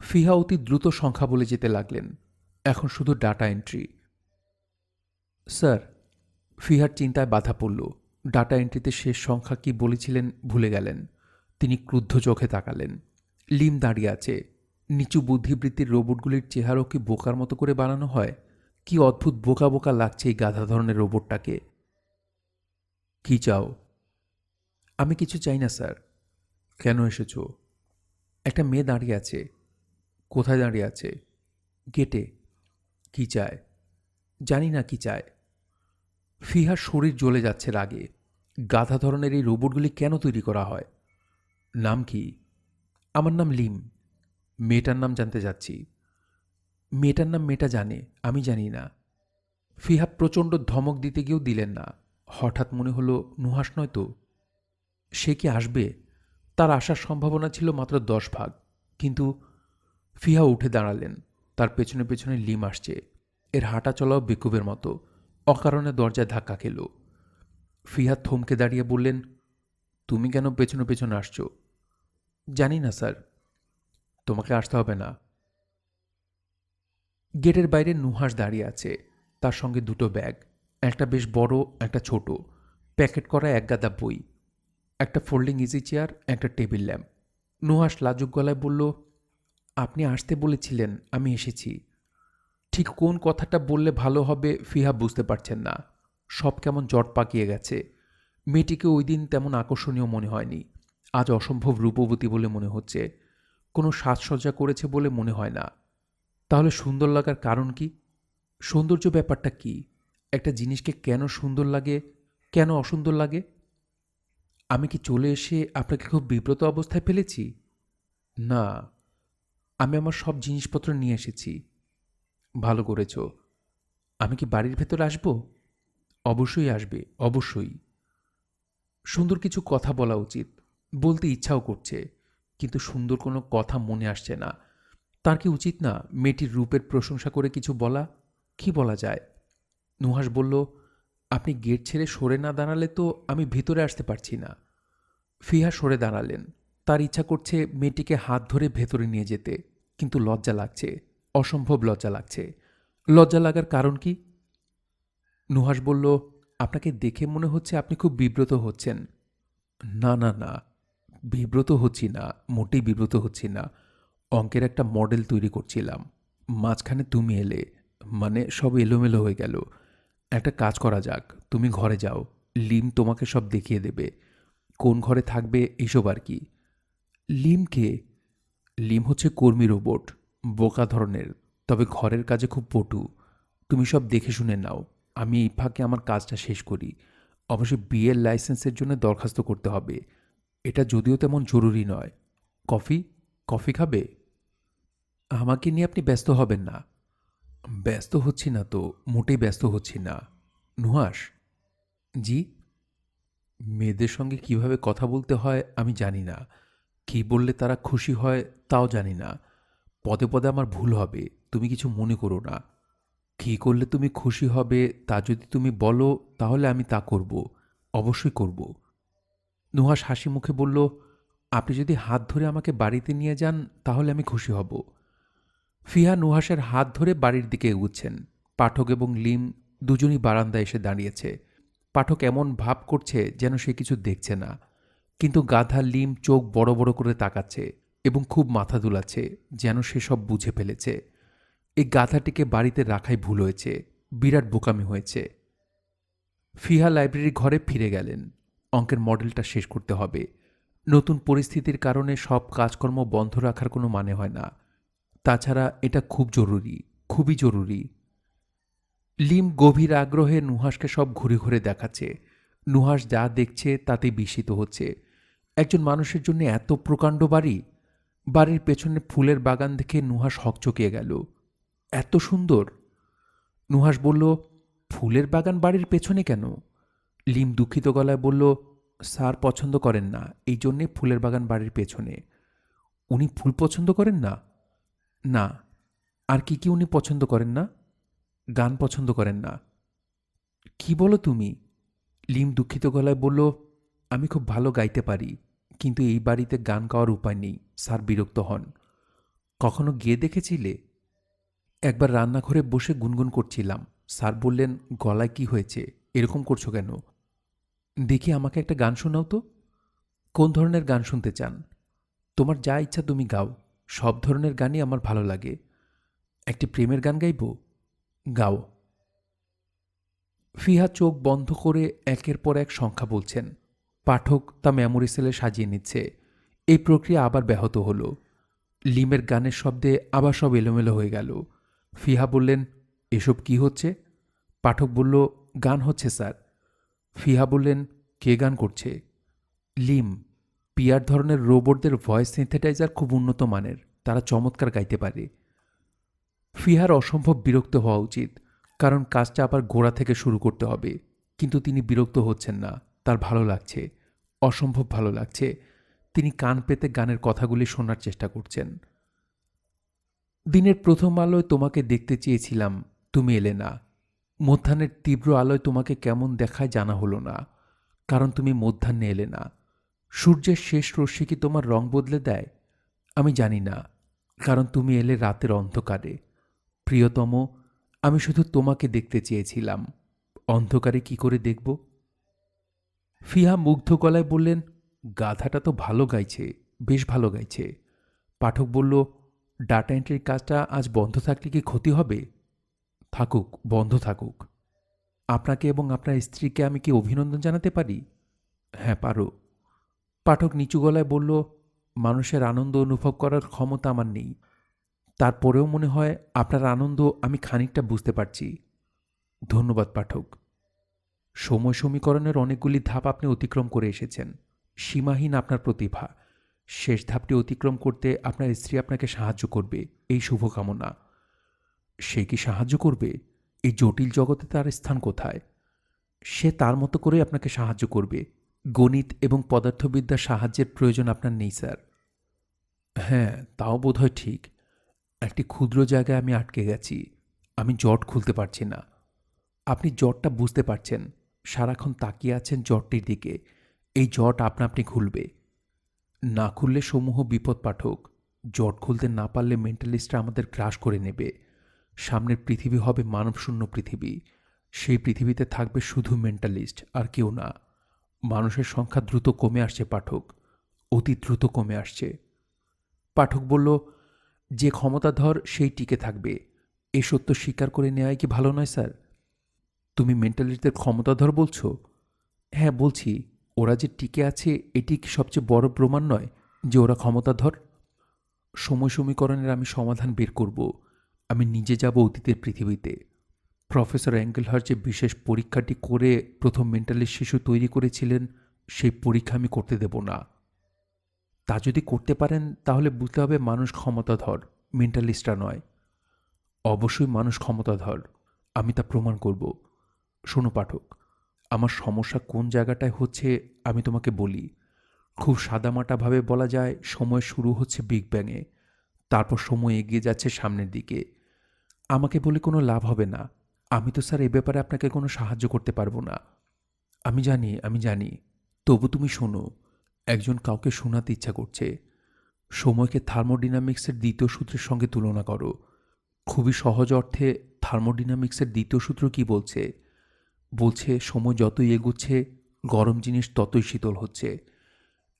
ফিহা অতি দ্রুত সংখ্যা বলে যেতে লাগলেন, এখন শুধু ডাটা এন্ট্রি। স্যার, ফিহার চিন্তায় বাধা পড়ল। ডাটা এন্ট্রিতে শেষ সংখ্যা কি বলেছিলেন ভুলে গেলেন। তিনি ক্রুদ্ধ চোখে তাকালেন। লিম দাঁড়িয়ে আছে। নিচু বুদ্ধিবৃত্তির রোবটগুলির চেহারাও কি বোকার মতো করে বানানো হয়? কি অদ্ভুত বোকা বোকা লাগছে এই গাধা ধরনের রোবটটাকে। কি চাও? আমি কিছু চাই না স্যার। কেন এসেছো? একটা মেয়ে দাঁড়িয়ে আছে। কোথায় দাঁড়িয়ে আছে? গেটে। কি চায়? জানি না কি চায়। ফিহার শরীর জ্বলে যাচ্ছে রাগে। গাধা ধরনের এই রোবটগুলি কেন তৈরি করা হয়? নাম কি? আমার নাম লিম। মেয়েটার নাম জানতে চাচ্ছি। মেয়েটার নাম মেয়েটা জানে, আমি জানি না। ফিহা প্রচণ্ড ধমক দিতে গিয়েও দিলেন না। হঠাৎ মনে হলো নুহাস নয় তো। সে কি আসবে? তার আসার সম্ভাবনা ছিল মাত্র 10 ভাগ। কিন্তু ফিহা উঠে দাঁড়ালেন। তার পেছনে পেছনে লিম আসছে। এর হাঁটা চলাও বেকুবের মতো। অকারণে দরজায় ধাক্কা খেল। ফিহা থমকে দাঁড়িয়ে বললেন, তুমি কেন পেছনে পেছনে আসছো? জানি না স্যার। তোমাকে আসতে হবে না। গেটের বাইরে নুহাস দাঁড়িয়ে আছে। তার সঙ্গে দুটো ব্যাগ, একটা বেশ বড়, একটা ছোট, প্যাকেট করা একগাদা বই, একটা ফোল্ডিং ইজি চেয়ার, একটা টেবিল ল্যাম্প। নুহাস লাজুক গলায় বলল, আপনি আসতে বলেছিলেন, আমি এসেছি। ঠিক কোন কথাটা বললে ভালো হবে ফিহা বুঝতে পারছেন না। সব কেমন জট পাকিয়ে গেছে। মেয়েটিকে ওই দিন তেমন আকর্ষণীয় মনে হয়নি। আজ অসম্ভব রূপবতী বলে মনে হচ্ছে। কোনো সাজসজ্জা করেছে বলে মনে হয় না। তাহলে সুন্দর লাগার কারণ কি? সৌন্দর্য ব্যাপারটা কি? একটা জিনিসকে কেন সুন্দর লাগে, কেন অসুন্দর লাগে? আমি কি চলে এসে আপনাকে খুব বিব্রত অবস্থায় ফেলেছি? না, আমি আমার সব জিনিসপত্র নিয়ে এসেছি। ভালো করেছ। আমি কি বাড়ির ভেতর আসব? অবশ্যই আসবে, অবশ্যই। সুন্দর কিছু কথা বলা উচিত, বলতে ইচ্ছাও করছে, কিন্তু সুন্দর কোনো কথা মনে আসছে না। তার কি উচিত না মেয়েটির রূপের প্রশংসা করে কিছু বলা? কি বলা যায়? নুহাস বলল, আপনি গেট ছেড়ে সরে না দাঁড়ালে তো আমি ভিতরে আসতে পারছি না। ফিহা সরে দাঁড়ালেন। তার ইচ্ছা করছে মেয়েটিকে হাত ধরে ভেতরে নিয়ে যেতে, কিন্তু লজ্জা লাগছে, অসম্ভব লজ্জা লাগছে। লজ্জা লাগার কারণ কি? নুহাস বলল, আপনাকে দেখে মনে হচ্ছে আপনি খুব বিব্রত হচ্ছেন। না না না, বিব্রত হচ্ছি না, মোটেই বিব্রত হচ্ছি না। অঙ্কের একটা মডেল তৈরি করছিলাম, মাঝখানে তুমি এলে, মানে সব এলোমেলো হয়ে গেল। একটা কাজ করা যাক, তুমি ঘরে যাও, লিম তোমাকে সব দেখিয়ে দেবে। কোন ঘরে থাকবে এইসব আর কি। লিম কে? লিম হচ্ছে কর্মী রোবট, বোকা ধরনের, তবে ঘরের কাজে খুব পটু। তুমি সব দেখে শুনে নাও, আমি এই ফাঁকে আমার কাজটা শেষ করি। অবশ্যই বিয়ের লাইসেন্সের জন্য দরখাস্ত করতে হবে। এটা যদিও তেমন জরুরি নয়। কফি? কফি খাবে? আমাকে নিয়ে আপনি ব্যস্ত হবেন না। ব্যস্ত হচ্ছি না তো, মোটেই ব্যস্ত হচ্ছি না। নুহাস। জি? মেয়েদের সঙ্গে কিভাবে কথা বলতে হয় আমি জানি না। কি বললে তারা খুশি হয় তাও জানি না। পদে পদে আমার ভুল হবে, তুমি কিছু মনে করো না। কি করলে তুমি খুশি হবে তা যদি তুমি বলো তাহলে আমি তা করব, অবশ্যই করব। নুহাস হাসি মুখে বলল, আপনি যদি হাত ধরে আমাকে বাড়িতে নিয়ে যান তাহলে আমি খুশি হব। ফিহা নুহাসের হাত ধরে বাড়ির দিকে এগুচ্ছেন। পাঠক এবং লিম দুজনই বারান্দায় এসে দাঁড়িয়েছে। পাঠক এমন ভাব করছে যেন সে কিছু দেখছে না, কিন্তু গাধা লিম চোখ বড় বড় করে তাকাচ্ছে এবং খুব মাথা দুলাচ্ছে, যেন সে সব বুঝে ফেলেছে। এই গাধাটিকে বাড়িতে রাখাই ভুল হয়েছে, বিরাট বোকামি হয়েছে। ফিহা লাইব্রেরি ঘরে ফিরে গেলেন। অঙ্কের মডেলটা শেষ করতে হবে। নতুন পরিস্থিতির কারণে সব কাজকর্ম বন্ধ রাখার কোনো মানে হয় না। তাছাড়া এটা খুব জরুরি, খুবই জরুরি। লিম গভীর আগ্রহে নুহাসকে সব ঘুরে ঘুরে দেখাচ্ছে। নুহাস যা দেখছে তাতে বিস্মিত হচ্ছে। একজন মানুষের জন্য এত প্রকাণ্ড বাড়ি! বাড়ির পেছনে ফুলের বাগান দেখে নুহাস হকচকিয়ে গেল। এত সুন্দর! নুহাস বলল, ফুলের বাগান বাড়ির পেছনে কেন? লিম দুঃখিত গলায় বলল, স্যার পছন্দ করেন না, এই জন্যে ফুলের বাগান বাড়ির পেছনে। উনি ফুল পছন্দ করেন না? না। আর কি কি উনি পছন্দ করেন না? গান পছন্দ করেন না। কি বলো তুমি? লিম দুঃখিত গলায় বলল, আমি খুব ভালো গাইতে পারি, কিন্তু এই বাড়িতে গান গাওয়ার উপায় নেই, স্যার বিরক্ত হন। কখনো গিয়ে দেখেছিলে? একবার রান্নাঘরে বসে গুনগুন করছিলাম, স্যার বললেন, গলায় কি হয়েছে, এরকম করছো কেন? দেখি আমাকে একটা গান শোনাও তো। কোন ধরনের গান শুনতে চান? তোমার যা ইচ্ছা তুমি গাও, সব ধরনের গানই আমার ভালো লাগে। একটি প্রেমের গান গাইব? গাও। ফিহা চোখ বন্ধ করে একের পর এক সংখ্যা বলছেন। পাঠক তা মেমোরি সেলে সাজিয়ে নিচ্ছে। এই প্রক্রিয়া আবার ব্যাহত হল। লিমের গানের শব্দে আবার সব এলোমেলো হয়ে গেল। ফিহা বললেন, এসব কি হচ্ছে? পাঠক বলল, গান হচ্ছে স্যার। ফিহা বললেন, কে গান করছে? লিম। পিয়ার ধরনের রোবটদের ভয়েস সিনথেটাইজার খুব উন্নত মানের, তারা চমৎকার গাইতে পারে। ফিহার অসম্ভব বিরক্ত হওয়া উচিত, কারণ কাজটা আবার গোড়া থেকে শুরু করতে হবে। কিন্তু তিনি বিরক্ত হচ্ছেন না, তার ভালো লাগছে, অসম্ভব ভালো লাগছে। তিনি কান পেতে গানের কথাগুলি শোনার চেষ্টা করছেন। দিনের প্রথম আলোয় তোমাকে দেখতে চেয়েছিলাম, তুমি এলে না। মধ্যাহ্নের তীব্র আলোয় তোমাকে কেমন দেখায় জানা হলো না, কারণ তুমি মধ্যাহ্নে এলে না। সূর্যের শেষ রশ্মি কি তোমার রং বদলে দেয়? আমি জানি না, কারণ তুমি এলে রাতের অন্ধকারে। প্রিয়তম, আমি শুধু তোমাকে দেখতে চেয়েছিলাম, অন্ধকারে কি করে দেখব? ফিহা মুগ্ধ গলায় বললেন, গাধাটা তো ভালো গাইছে, বেশ ভালো গাইছে। পাঠক বলল, ডাটা এন্ট্রির কাজটা আজ বন্ধ থাকলে কি ক্ষতি হবে? থাকুক, বন্ধ থাকুক। আপনাকে এবং আপনার স্ত্রীকে আমি কি অভিনন্দন জানাতে পারি? হ্যাঁ, পারো। পাঠক নিচু গলায় বলল, মানুষের আনন্দ অনুভব করার ক্ষমতা আমার নেই। তারপরেও মনে হয় আপনার আনন্দ আমি খানিকটা বুঝতে পারছি। ধন্যবাদ পাঠক। সময় সমীকরণের অনেকগুলি ধাপ আপনি অতিক্রম করে এসেছেন। সীমাহীন আপনার প্রতিভা। শেষ ধাপটি অতিক্রম করতে আপনার স্ত্রী আপনাকে সাহায্য করবে, এই শুভকামনা। সে কি সাহায্য করবে? এই জটিল জগতে তার স্থান কোথায়? সে তার মতো করে আপনাকে সাহায্য করবে। গণিত এবং পদার্থবিদ্যার সাহায্যের প্রয়োজন আপনার নেই স্যার। হ্যাঁ, তাও বোধহয় ঠিক। একটি ক্ষুদ্র জায়গায় আমি আটকে গেছি। আমি জট খুলতে পারছি না। আপনি জটটা বুঝতে পারছেন, সারাক্ষণ তাকিয়ে আছেন জটটির দিকে। এই জট আপনা আপনি খুলবে। না খুললে সমূহ বিপদ পাঠক। জট খুলতে না পারলে মেন্টালিস্টরা আমাদের গ্রাস করে নেবে। সামনের পৃথিবী হবে মানবশূন্য পৃথিবী। সেই পৃথিবীতে থাকবে শুধু মেন্টালিস্ট, আর কেউ না। মানুষের সংখ্যা দ্রুত কমে আসছে পাঠক, অতি দ্রুত কমে আসছে। পাঠক বলল, যে ক্ষমতাধর সেই টিকে থাকবে, এ সত্য স্বীকার করে নেওয়াই কি ভালো নয় স্যার? তুমি মেন্টালিস্টদের ক্ষমতাধর বলছো? হ্যাঁ বলছি। ওরা যে টিকে আছে এটি কি সবচেয়ে বড় প্রমাণ নয় যে ওরা ক্ষমতাধর? সময় সমীকরণের আমি সমাধান বের করব। আমি নিজে যাব অতীতের পৃথিবীতে। প্রফেসর অ্যাঙ্গেলহার যে বিশেষ পরীক্ষাটি করে প্রথম মেন্টালিস্ট শিশু তৈরি করেছিলেন, সেই পরীক্ষা আমি করতে দেব না। তা যদি করতে পারেন তাহলে বুঝতে হবে মানুষ ক্ষমতাধর, মেন্টালিস্টরা নয়। অবশ্যই মানুষ ক্ষমতাধর, আমি তা প্রমাণ করব। শোনো পাঠক, আমার সমস্যা কোন জায়গাটায় হচ্ছে আমি তোমাকে বলি। খুব সাদামাটাভাবে বলা যায়, সময় শুরু হচ্ছে বিগ ব্যাংয়ে, তারপর সময় এগিয়ে যাচ্ছে সামনের দিকে। আমাকে বলে কোনো লাভ হবে না। আমি তো স্যার এ ব্যাপারে আপনাকে কোনো সাহায্য করতে পারবো না। আমি জানি। তবু তুমি শোনো, একজন কাউকে শোনাতে ইচ্ছা করছে। সময়কে থার্মোডিনামিক্সের দ্বিতীয় সূত্রের সঙ্গে তুলনা করো। খুবই সহজ অর্থে থার্মোডিনামিক্সের দ্বিতীয় সূত্র কি বলছে? বলছে সময় যতই এগুচ্ছে গরম জিনিস ততই শীতল হচ্ছে।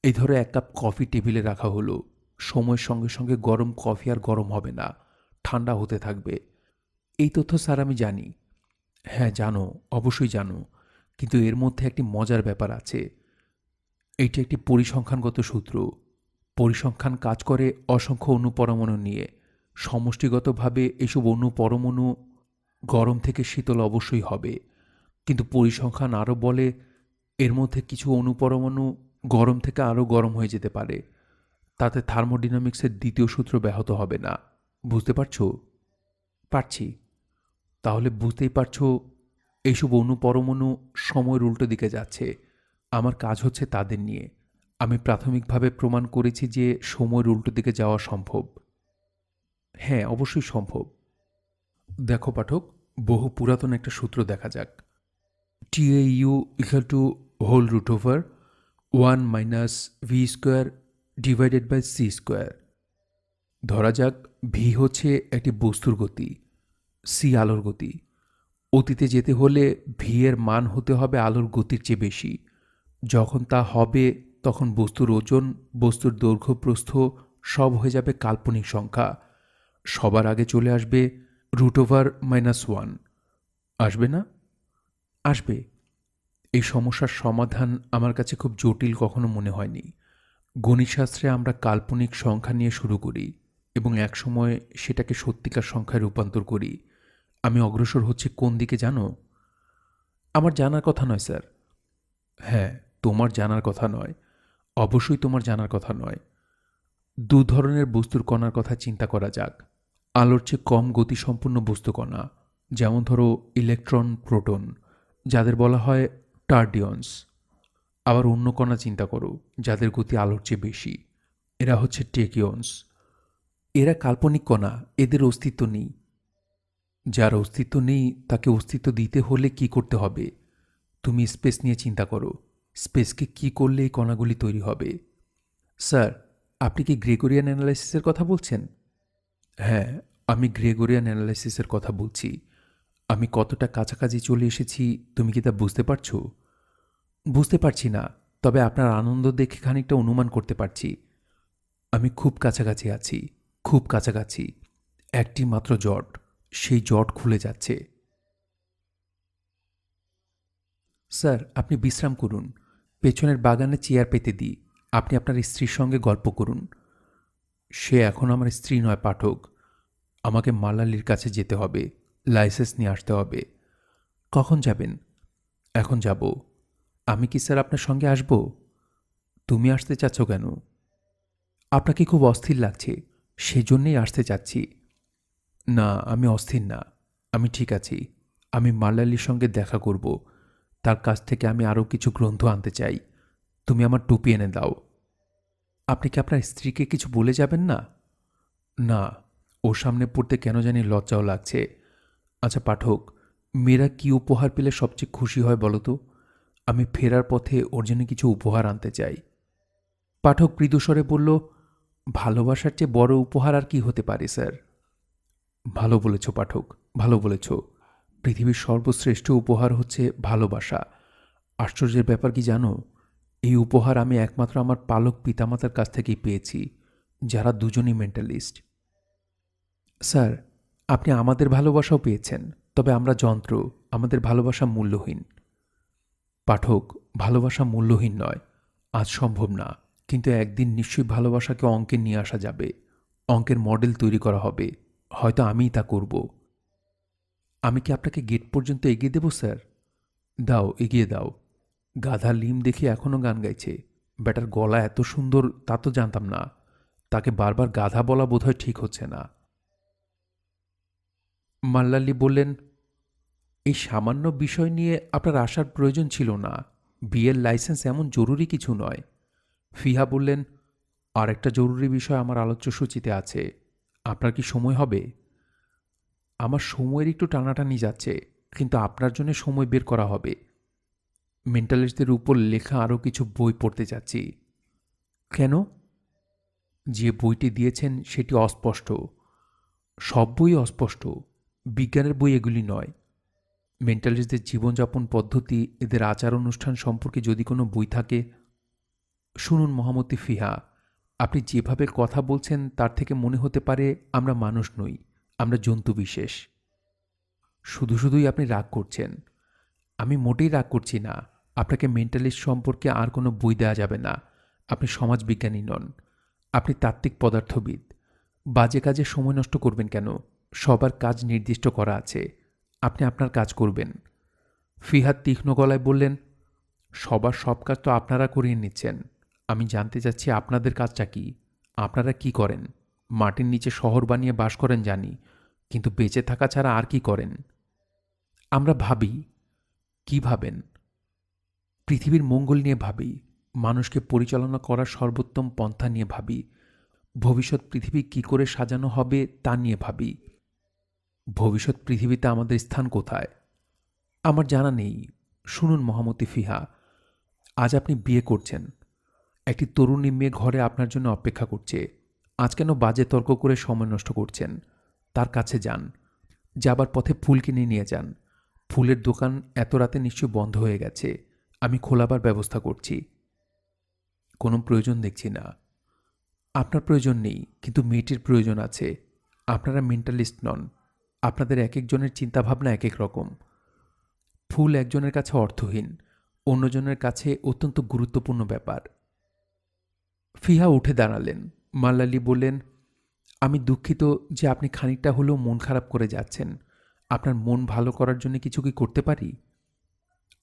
এই ধরো এক কাপ কফি টেবিলে রাখা হলো। সময়ের সঙ্গে সঙ্গে গরম কফি আর গরম হবে না, ঠান্ডা হতে থাকবে। এই তথ্য স্যার আমি জানি। হ্যাঁ জানো, অবশ্যই জানো। কিন্তু এর মধ্যে একটি মজার ব্যাপার আছে। এইটি একটি পরিসংখ্যানগত সূত্র। পরিসংখ্যান কাজ করে অসংখ্য অণুপরমাণু নিয়ে। সমষ্টিগতভাবে এসব অণুপরমাণু গরম থেকে শীতল অবশ্যই হবে, কিন্তু পরিসংখ্যান আরও বলে এর মধ্যে কিছু অণুপরমাণু গরম থেকে আরও গরম হয়ে যেতে পারে। তাতে থার্মোডিনামিক্সের দ্বিতীয় সূত্র ব্যাহত হবে না। বুঝতে পারছো? পারছি। তাহলে বুঝতেই পারছো, এইসব অণুপরমাণু সময়ের উল্টো দিকে যাচ্ছে। আমার কাজ হচ্ছে তাদের নিয়ে। আমি প্রাথমিকভাবে প্রমাণ করেছি যে সময়ের উল্টো দিকে যাওয়া সম্ভব। হ্যাঁ, অবশ্যই সম্ভব। দেখো পাঠক, বহু পুরাতন একটা সূত্র দেখা যাক। TAU equal to whole root over 1 minus v square divided by c square. ধরা যাক ভি হচ্ছে একটি বস্তুর গতি, সি আলোর গতি। অতীতে যেতে হলে ভি এর মান হতে হবে আলোর গতির চেয়ে বেশি। যখন তা হবে তখন বস্তুর ওজন, বস্তুর দৈর্ঘ্য প্রস্থ সব হয়ে যাবে কাল্পনিক সংখ্যা। সবার আগে চলে আসবে √-1। আসবে না? আসবে। এই সমস্যার সমাধান আমার কাছে খুব জটিল কখনো মনে হয়নি। গণিতশাস্ত্রে আমরা কাল্পনিক সংখ্যা নিয়ে শুরু করি এবং একসময় সেটাকে সত্যিকার সংখ্যায় রূপান্তর করি। আমি অগ্রসর হচ্ছি কোন দিকে জানো? আমার জানার কথা নয় স্যার। হ্যাঁ, তোমার জানার কথা নয়। অবশ্যই তোমার জানার কথা নয়। দু ধরনের বস্তুর কণার কথা চিন্তা করা যাক। আলোর চেয়ে কম গতিসম্পন্ন বস্তুকণা, যেমন ধরো ইলেকট্রন, প্রোটন, যাদের বলা হয় টার্ডিয়ন্স। আবার অন্য কণা চিন্তা করো যাদের গতি আলোর চেয়ে বেশি। এরা হচ্ছে টেকিয়ন্স। এরা কাল্পনিক কণা, এদের অস্তিত্ব নেই। যার অস্তিত্ব নেই তাকে অস্তিত্ব দিতে হলে কি করতে হবে? তুমি স্পেস নিয়ে চিন্তা করো। স্পেসকে কি করলে এই কণাগুলি তৈরি হবে? স্যার, আপনি কি গ্রেগরিয়ান অ্যানালাইসিসের কথা বলছেন? হ্যাঁ, আমি গ্রেগরিয়ান অ্যানালাইসিসের কথা বলছি। আমি কতটা কাছাকাছি চলে এসেছি তুমি কি তা বুঝতে পারছো? বুঝতে পারছি না, তবে আপনার আনন্দ দেখে খানিকটা অনুমান করতে পারছি। আমি খুব কাছাকাছি আছি, খুব কাছাকাছি। একটি মাত্র জট, সেই জট খুলে যাচ্ছে। স্যার, আপনি বিশ্রাম করুন। পেছনের বাগানে চেয়ার পেতে দিই। আপনি আপনার স্ত্রীর সঙ্গে গল্প করুন। সে এখন আমার স্ত্রী নয় পাঠক। আমাকে মালালির কাছে যেতে হবে, লাইসেন্স নিয়ে আসতে হবে। কখন যাবেন? এখন যাব। আমি কি স্যার আপনার সঙ্গে আসব? তুমি আসতে চাচ্ছ কেন? আপনাকে খুব অস্থির লাগছে, সেজন্যেই আসতে চাচ্ছি। না, আমি অস্থির না। আমি ঠিক আছি। আমি মালালির সঙ্গে দেখা করব। তার কাছ থেকে আমি আরও কিছু গ্রন্থ আনতে চাই। তুমি আমার টুপি এনে দাও। আপনি কি আপনার স্ত্রীকে কিছু বলে যাবেন না? না, ওর সামনে পড়তে কেন জানি লজ্জাও লাগছে। আচ্ছা পাঠক, মেয়েরা কি উপহার পেলে সবচেয়ে খুশি হয় বলো তো? আমি ফেরার পথে ওর জন্য কিছু উপহার আনতে চাই। পাঠক মৃদুস্বরে বলল, ভালোবাসার চেয়ে বড় উপহার আর কি হতে পারে স্যার? ভালো বলেছ পাঠক, ভালো বলেছ। পৃথিবীর সর্বশ্রেষ্ঠ উপহার হচ্ছে ভালোবাসা। আশ্চর্যের ব্যাপার কি জানো? এই উপহার আমি একমাত্র আমার পালক পিতামাতার কাছ থেকেই পেয়েছি, যারা দুজনই মেন্টালিস্ট। স্যার, আপনি আমাদের ভালোবাসাও পেয়েছেন, তবে আমরা যন্ত্র, আমাদের ভালোবাসা মূল্যহীন। পাঠক, ভালোবাসা মূল্যহীন নয়, আজ সম্ভব না, কিন্তু একদিন নিশ্চয়ই ভালোবাসাকে অঙ্কে নিয়ে আসা যাবে। অঙ্কের মডেল তৈরি করা হবে, হয়তো আমিই তা করব। আমি কি আপনাকে গেট পর্যন্ত এগিয়ে দেব স্যার? দাও, এগিয়ে দাও। গাধা লিম দেখে এখনও গান গাইছে। ব্যাটার গলা এত সুন্দর তা তো জানতাম না। তাকে বারবার গাধা বলা বোধহয় ঠিক হচ্ছে না। মাল্লালি বললেন, এই সামান্য বিষয় নিয়ে আপনার আসার প্রয়োজন ছিল না। বিয়ের লাইসেন্স এমন জরুরি কিছু নয়। ফিহা বললেন, আর একটা জরুরি বিষয় আমার আলোচ্য সূচিতে আছে। আপনার কি সময় হবে? আমার সময়ের একটু টানাটানি যাচ্ছে, কিন্তু আপনার জন্য সময় বের করা হবে। মেন্টালিস্টদের উপর লেখা আরও কিছু বই পড়তে যাচ্ছি। কেন? যে বইটি দিয়েছেন সেটি অস্পষ্ট। সব বই অস্পষ্ট। বিজ্ঞানের বই এগুলি নয়। মেন্টালিস্টদের জীবনযাপন পদ্ধতি, এদের আচার অনুষ্ঠান সম্পর্কে যদি কোনো বই থাকে। শুনুন মহামতি ফিহা, আপনি যেভাবে কথা বলছেন তার থেকে মনে হতে পারে আমরা মানুষ নই, আমরা জন্তু বিশেষ। শুধু শুধুই আপনি রাগ করছেন। আমি মোটেই রাগ করছি না। আপনাকে মেন্টালিস্ট সম্পর্কে আর কোনো বই দেওয়া যাবে না। আপনি সমাজবিজ্ঞানী নন, আপনি তাত্ত্বিক পদার্থবিদ। বাজে কাজে সময় নষ্ট করবেন কেন? সবার কাজ নির্দিষ্ট করা আছে, আপনি আপনার কাজ করবেন। ফিহাদ তীক্ষ্ণ গলায় বললেন, সবার সব কাজ তো আপনারা করিয়ে নিচ্ছেন। আমি জানতে চাচ্ছি আপনাদের কাজটা কি? আপনারা কি করেন? মাটির নিচে শহর বানিয়ে বাস করেন জানি, কিন্তু বেঁচে থাকা ছাড়া আর কি করেন? আমরা ভাবি। কি ভাবেন? পৃথিবীর মঙ্গল নিয়ে ভাবি, মানুষকে পরিচালনা করার সর্বোত্তম পন্থা নিয়ে ভাবি, ভবিষ্যৎ পৃথিবী কি করে সাজানো হবে তা নিয়ে ভাবি। ভবিষ্যৎ পৃথিবীতে আমাদের স্থান কোথায়? আমার জানা নেই। শুনুন মহামতি ফিহা, আজ আপনি বিয়ে করছেন। একটি তরুণী মেয়ে ঘরে আপনার জন্য অপেক্ষা করছে। আজ কেন বাজে তর্ক করে সময় নষ্ট করছেন? তার কাছে যান। যাবার পথে ফুল কিনে নিয়ে যান। ফুলের দোকান এত রাতে নিশ্চয়ই বন্ধ হয়ে গেছে। আমি খোলাবার ব্যবস্থা করছি। কোনো প্রয়োজন দেখছি না। আপনার প্রয়োজন নেই, কিন্তু মেয়েটির প্রয়োজন আছে। আপনারা মেন্টালিস্ট নন। আপনাদের এক একজনের চিন্তাভাবনা এক এক রকম। ফুল একজনের কাছে অর্থহীন, অন্যজনের কাছে অত্যন্ত গুরুত্বপূর্ণ ব্যাপার। ফিহা উঠে দাঁড়ালেন। মাল্লালি বললেন, আমি দুঃখিত যে আপনি খানিকটা হলেও মন খারাপ করে যাচ্ছেন। আপনার মন ভালো করার জন্য কিছু কি করতে পারি?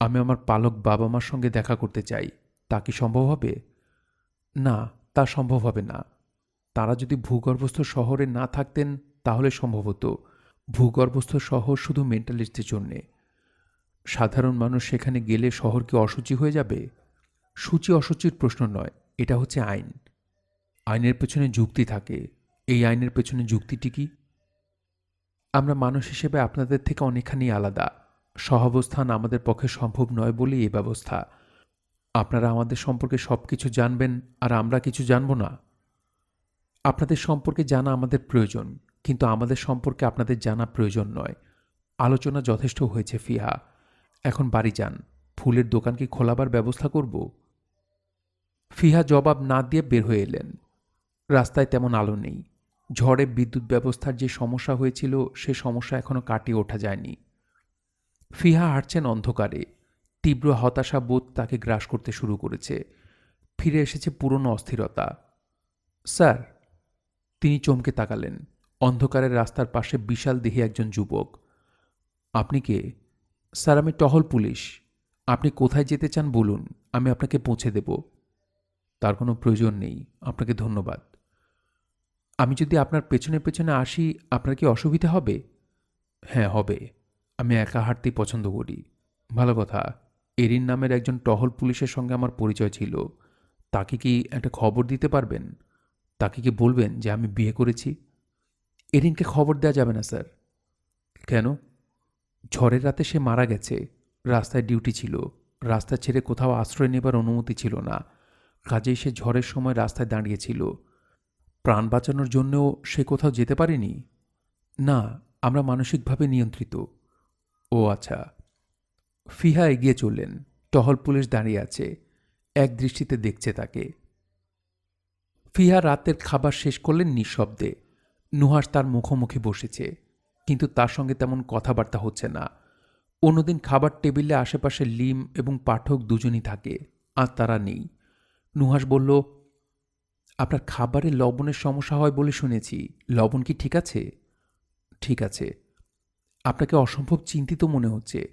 আমি আমার পালক বাবা মার সঙ্গে দেখা করতে চাই। তা কি সম্ভব হবে? না, তা সম্ভব হবে না। তারা যদি ভূগর্ভস্থ শহরে না থাকতেন তাহলে সম্ভব হতো। ভূগর্ভস্থ শহর শুধু মেন্টালিস্টদের জন্যে। সাধারণ মানুষ সেখানে গেলে শহর কি অশুচি হয়ে যাবে? সূচি অসুচির প্রশ্ন নয়, এটা হচ্ছে আইন। আইনের পেছনে যুক্তি থাকে। এই আইনের পেছনে যুক্তিটি কি? আমরা মানুষ হিসেবে আপনাদের থেকে অনেকখানি আলাদা। সহাবস্থান আমাদের পক্ষে সম্ভব নয় বলেই এই ব্যবস্থা। আপনারা আমাদের সম্পর্কে সব কিছু জানবেন আর আমরা কিছু জানব না। আপনাদের সম্পর্কে জানা আমাদের প্রয়োজন, কিন্তু আমাদের সম্পর্কে আপনাদের জানা প্রয়োজন নয়। আলোচনা যথেষ্ট হয়েছে ফিহা। এখন বাড়ি যান। ফুলের দোকান কি খোলাবার ব্যবস্থা করব? ফিহা জবাব না দিয়ে বের হয়ে এলেন। রাস্তায় তেমন আলো নেই। ঝড়ে বিদ্যুৎ ব্যবস্থার যে সমস্যা হয়েছিল সে সমস্যা এখনো কাটিয়ে ওঠা যায়নি। ফিহা হাঁটছেন অন্ধকারে। তীব্র হতাশা বোধ তাকে গ্রাস করতে শুরু করেছে। ফিরে এসেছে পুরনো অস্থিরতা। স্যার! তিনি চমকে তাকালেন। অন্ধকারের রাস্তার পাশে বিশাল দেহী একজন যুবক। আপনি কে? স্যার, আমি টহল পুলিশ। আপনি কোথায় যেতে চান বলুন, আমি আপনাকে পৌঁছে দেব। তার কোনো প্রয়োজন নেই, আপনাকে ধন্যবাদ। আমি যদি আপনার পেছনে পেছনে আসি আপনার কি অসুবিধা হবে? হ্যাঁ, হবে। আমি একা হাঁটতেই পছন্দ করি। ভালো কথা। এরিন নামের একজন টহল পুলিশের সঙ্গে আমার পরিচয় ছিল। তাকে কি একটা খবর দিতে পারবেন? তাকে কি বলবেন যে আমি বিয়ে করেছি? এরিনকে খবর দেওয়া যাবে না, স্যার। কেন? ঝড়ের রাতে সে মারা গেছে। রাস্তায় ডিউটি ছিল। রাস্তা ছেড়ে কোথাও আশ্রয় নেবার অনুমতি ছিল না। কাজেই সে ঝড়ের সময় রাস্তায় দাঁড়িয়েছিল। প্রাণ বাঁচানোর জন্যও সে কোথাও যেতে পারেনি? না, আমরা মানসিকভাবে নিয়ন্ত্রিত। ও আচ্ছা। ফিহা এগিয়ে চললেন। টহল পুলিশ দাঁড়িয়ে আছে, এক দৃষ্টিতে দেখছে তাকে। ফিহা রাতের খাবার শেষ করলেন নিঃশব্দে। নুহাশ তার মুখোমুখি বসেছে, কিন্তু তার সঙ্গে তেমন কথাবার্তা হচ্ছে না। অন্যদিন খাবার টেবিলে আশেপাশে লিম এবং পাঠক দুজনই থাকে, আর তারা নেই। নুহাশ বলল, আপনার খাবারে লবণের সমস্যা হয় বলে শুনেছি। লবণ কি ঠিক আছে? ঠিক আছে। আপনাকে অসম্ভব চিন্তিত মনে হচ্ছে।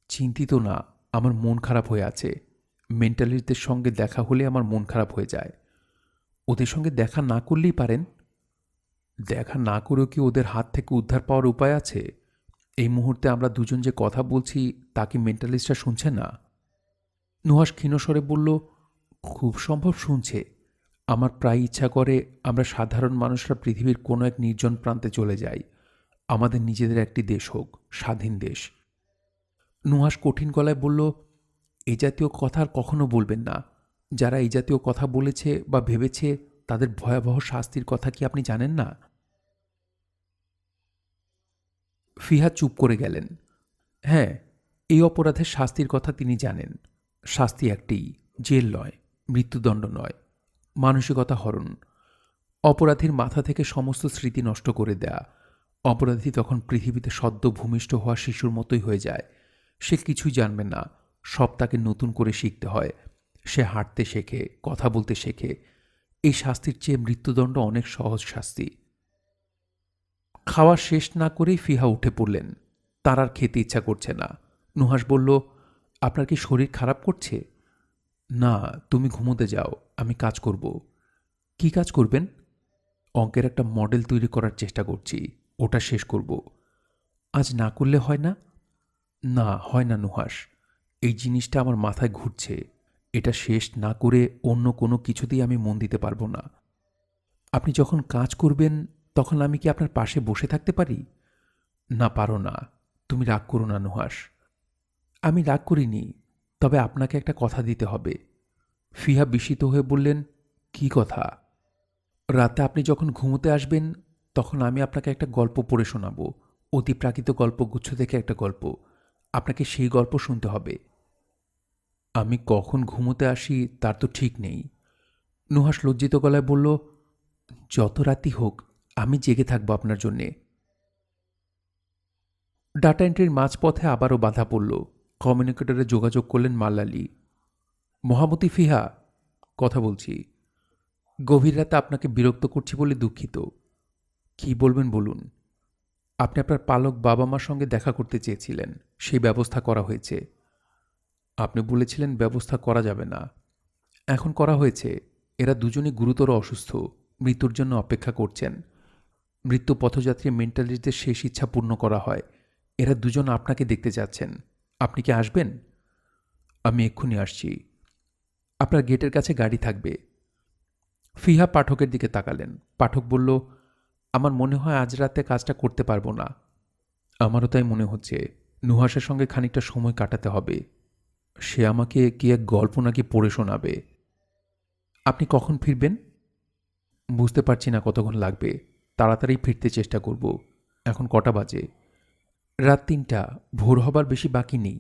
চিন্তিত না, আমার মন খারাপ হয়ে আছে। মেন্টালিস্টদের সঙ্গে দেখা হলে আমার মন খারাপ হয়ে যায়। ওদের সঙ্গে দেখা না করলেই পারেন। দেখা না করেও কি ওদের হাত থেকে উদ্ধার পাওয়ার উপায় আছে? এই মুহূর্তে আমরা দুজন যে কথা বলছি তা কি মেন্টালিস্টরা শুনছে না? নুহাশ ক্ষীণস্বরে বলল, খুব সম্ভব শুনছে। আমার প্রায় ইচ্ছা করে আমরা সাধারণ মানুষরা পৃথিবীর কোনো এক নির্জন প্রান্তে চলে যাই। আমাদের নিজেদের একটি দেশ হোক, স্বাধীন দেশ। নুহাশ কঠিন গলায় বলল, এই জাতীয় কথা আর কখনো বলবেন না। যারা এই জাতীয় কথা বলেছে বা ভেবেছে তাদের ভয়াবহ শাস্তির কথা কি আপনি জানেন না? ফিহা চুপ করে গেলেন। হ্যাঁ, এই অপরাধের শাস্তির কথা তিনি জানেন। শাস্তি একটিই, জেল নয়, মৃত্যুদণ্ড নয়, মানসিকতা হরণ। অপরাধীর মাথা থেকে সমস্ত স্মৃতি নষ্ট করে দেয়া। অপরাধী তখন পৃথিবীতে সদ্য ভূমিষ্ঠ হওয়া শিশুর মতোই হয়ে যায়। সে কিছুই জানবে না, সব তাকে নতুন করে শিখতে হয়। সে হাঁটতে শেখে, কথা বলতে শেখে। এই শাস্তির চেয়ে মৃত্যুদণ্ড অনেক সহজ শাস্তি। খাওয়া শেষ না করেই ফিহা উঠে পড়লেন। তার আর খেতে ইচ্ছা করছে না। নুহাশ বলল, আপনার কি শরীর খারাপ করছে? না, তুমি ঘুমোতে যাও, আমি কাজ করব। কি কাজ করবেন? অঙ্কের একটা মডেল তৈরি করার চেষ্টা করছি, ওটা শেষ করব। আজ না করলে হয় না? না, হয় না নুহাশ। এই জিনিসটা আমার মাথায় ঘুরছে। এটা শেষ না করে অন্য কোনো কিছুতেই আমি মন দিতে পারবো না। আপনি যখন কাজ করবেন তখন আমি কি আপনার পাশে বসে থাকতে পারি? না, পারো না। তুমি রাগ করো না নুহাশ। আমি রাগ করিনি, তবে আপনাকে একটা কথা দিতে হবে। ফিহা বিস্মিত হয়ে বললেন, কি কথা? রাতে আপনি যখন ঘুমোতে আসবেন তখন আমি আপনাকে একটা গল্প পড়ে শোনাব। অতিপ্রাকৃত গল্পগুচ্ছ থেকে একটা গল্প। আপনাকে সেই গল্প শুনতে হবে। আমি কখন ঘুমোতে আসি তার তো ঠিক নেই। নুহাস লজ্জিত গলায় বলল, যত রাতই হোক আমি জেগে থাকবো আপনার জন্যে। ডাটা এন্ট্রির মাঝপথে আবারও বাধা পড়ল। কমিউনিকেটরে যোগাযোগ করলেন মাল্লালি। মহামতি ফিহা, কথা বলছি। গভীর রাতে আপনাকে বিরক্ত করছি বলে দুঃখিত। কি বলবেন বলুন। আপনি আপনার পালক বাবা মার সঙ্গে দেখা করতে চেয়েছিলেন, সেই ব্যবস্থা করা হয়েছে। আপনি বলেছিলেন ব্যবস্থা করা যাবে না, এখন করা হয়েছে। এরা দুজনই গুরুতর অসুস্থ, মৃত্যুর জন্য অপেক্ষা করছেন। মৃত্যু পথযাত্রী মেন্টালিস্টদের শেষ ইচ্ছা পূর্ণ করা হয়। এরা দুজন আপনাকে দেখতে যাচ্ছেন। আপনি কি আসবেন? আমি এক্ষুনি আসছি। আপনার গেটের কাছে গাড়ি থাকবে। ফিহা পাঠকের দিকে তাকালেন। পাঠক বলল, আমার মনে হয় আজ রাতে কাজটা করতে পারবো না। আমারও তাই মনে হচ্ছে। নুহাসের সঙ্গে খানিকটা সময় কাটাতে হবে। সে আমাকে কি এক গল্প নাকি পড়ে শোনাবে। আপনি কখন ফিরবেন? বুঝতে পারছি না কতক্ষণ লাগবে। তাড়াতাড়ি ফিরতে চেষ্টা করব। এখন কটা বাজে? রাত ৩টা। ভোর হবার বেশি বাকি নেই।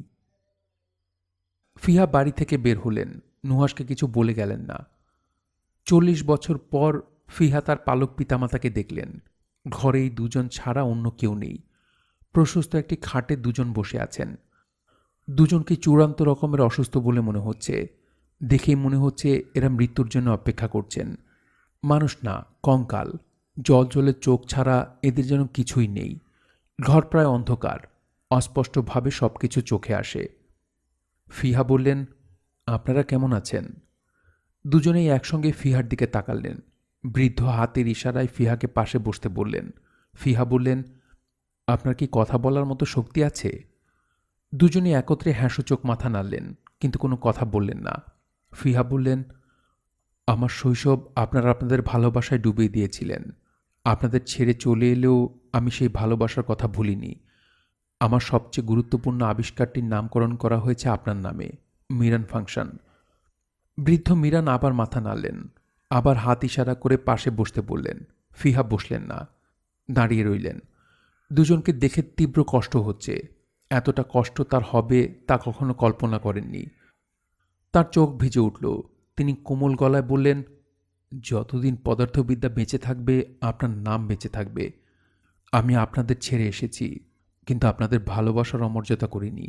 ফিহা বাড়ি থেকে বের হলেন। নুহাসকে কিছু বলে গেলেন না। ৪০ বছর পর ফিহা তার পালক পিতামাতাকে দেখলেন। ঘরেই দুজন ছাড়া অন্য কেউ নেই। প্রশস্ত একটি খাটে দুজন বসে আছেন। দুজনকে চূড়ান্ত রকমের অসুস্থ বলে মনে হচ্ছে। দেখেই মনে হচ্ছে এরা মৃত্যুর জন্য অপেক্ষা করছেন। মানুষ না, কঙ্কাল। জলজলে চোখ ছাড়া এদের যেন কিছুই নেই। ঘর প্রায় অন্ধকার। অস্পষ্টভাবে সবকিছু চোখে আসে। ফিহা বললেন, আপনারা কেমন আছেন? দুজনেই একসঙ্গে ফিহার দিকে তাকালেন। বৃদ্ধ হাতের ইশারায় ফিহাকে পাশে বসতে বললেন। ফিহা বললেন, আপনার কি কথা বলার মতো শক্তি আছে? দুজনে একত্রে হ্যাঁসূচক মাথা নাড়লেন, কিন্তু কোনো কথা বললেন না। ফিহা বললেন, আমার শৈশব আপনারা আপনাদের ভালোবাসায় ডুবিয়ে দিয়েছিলেন। আপনাদের ছেড়ে চলে এলেও আমি সেই ভালোবাসার কথা ভুলিনি। আমার সবচেয়ে গুরুত্বপূর্ণ আবিষ্কারটির নামকরণ করা হয়েছে আপনার নামে, মিরান ফাংশন। বৃদ্ধ মিরান আবার মাথা নাড়লেন, আবার হাত ইশারা করে পাশে বসতে বললেন। ফিহা বসলেন না, দাঁড়িয়ে রইলেন। দুজনকে দেখে তীব্র কষ্ট হচ্ছে। এতটা কষ্ট তার হবে তা কখনো কল্পনা করেননি। তার চোখ ভিজে উঠল। তিনি কোমল গলায় বললেন, যতদিন পদার্থবিদ্যা বেঁচে থাকবে আপনার নাম বেঁচে থাকবে। আমি আপনাদের ছেড়ে এসেছি, কিন্তু আপনাদের ভালোবাসার অমর্যাদা করিনি।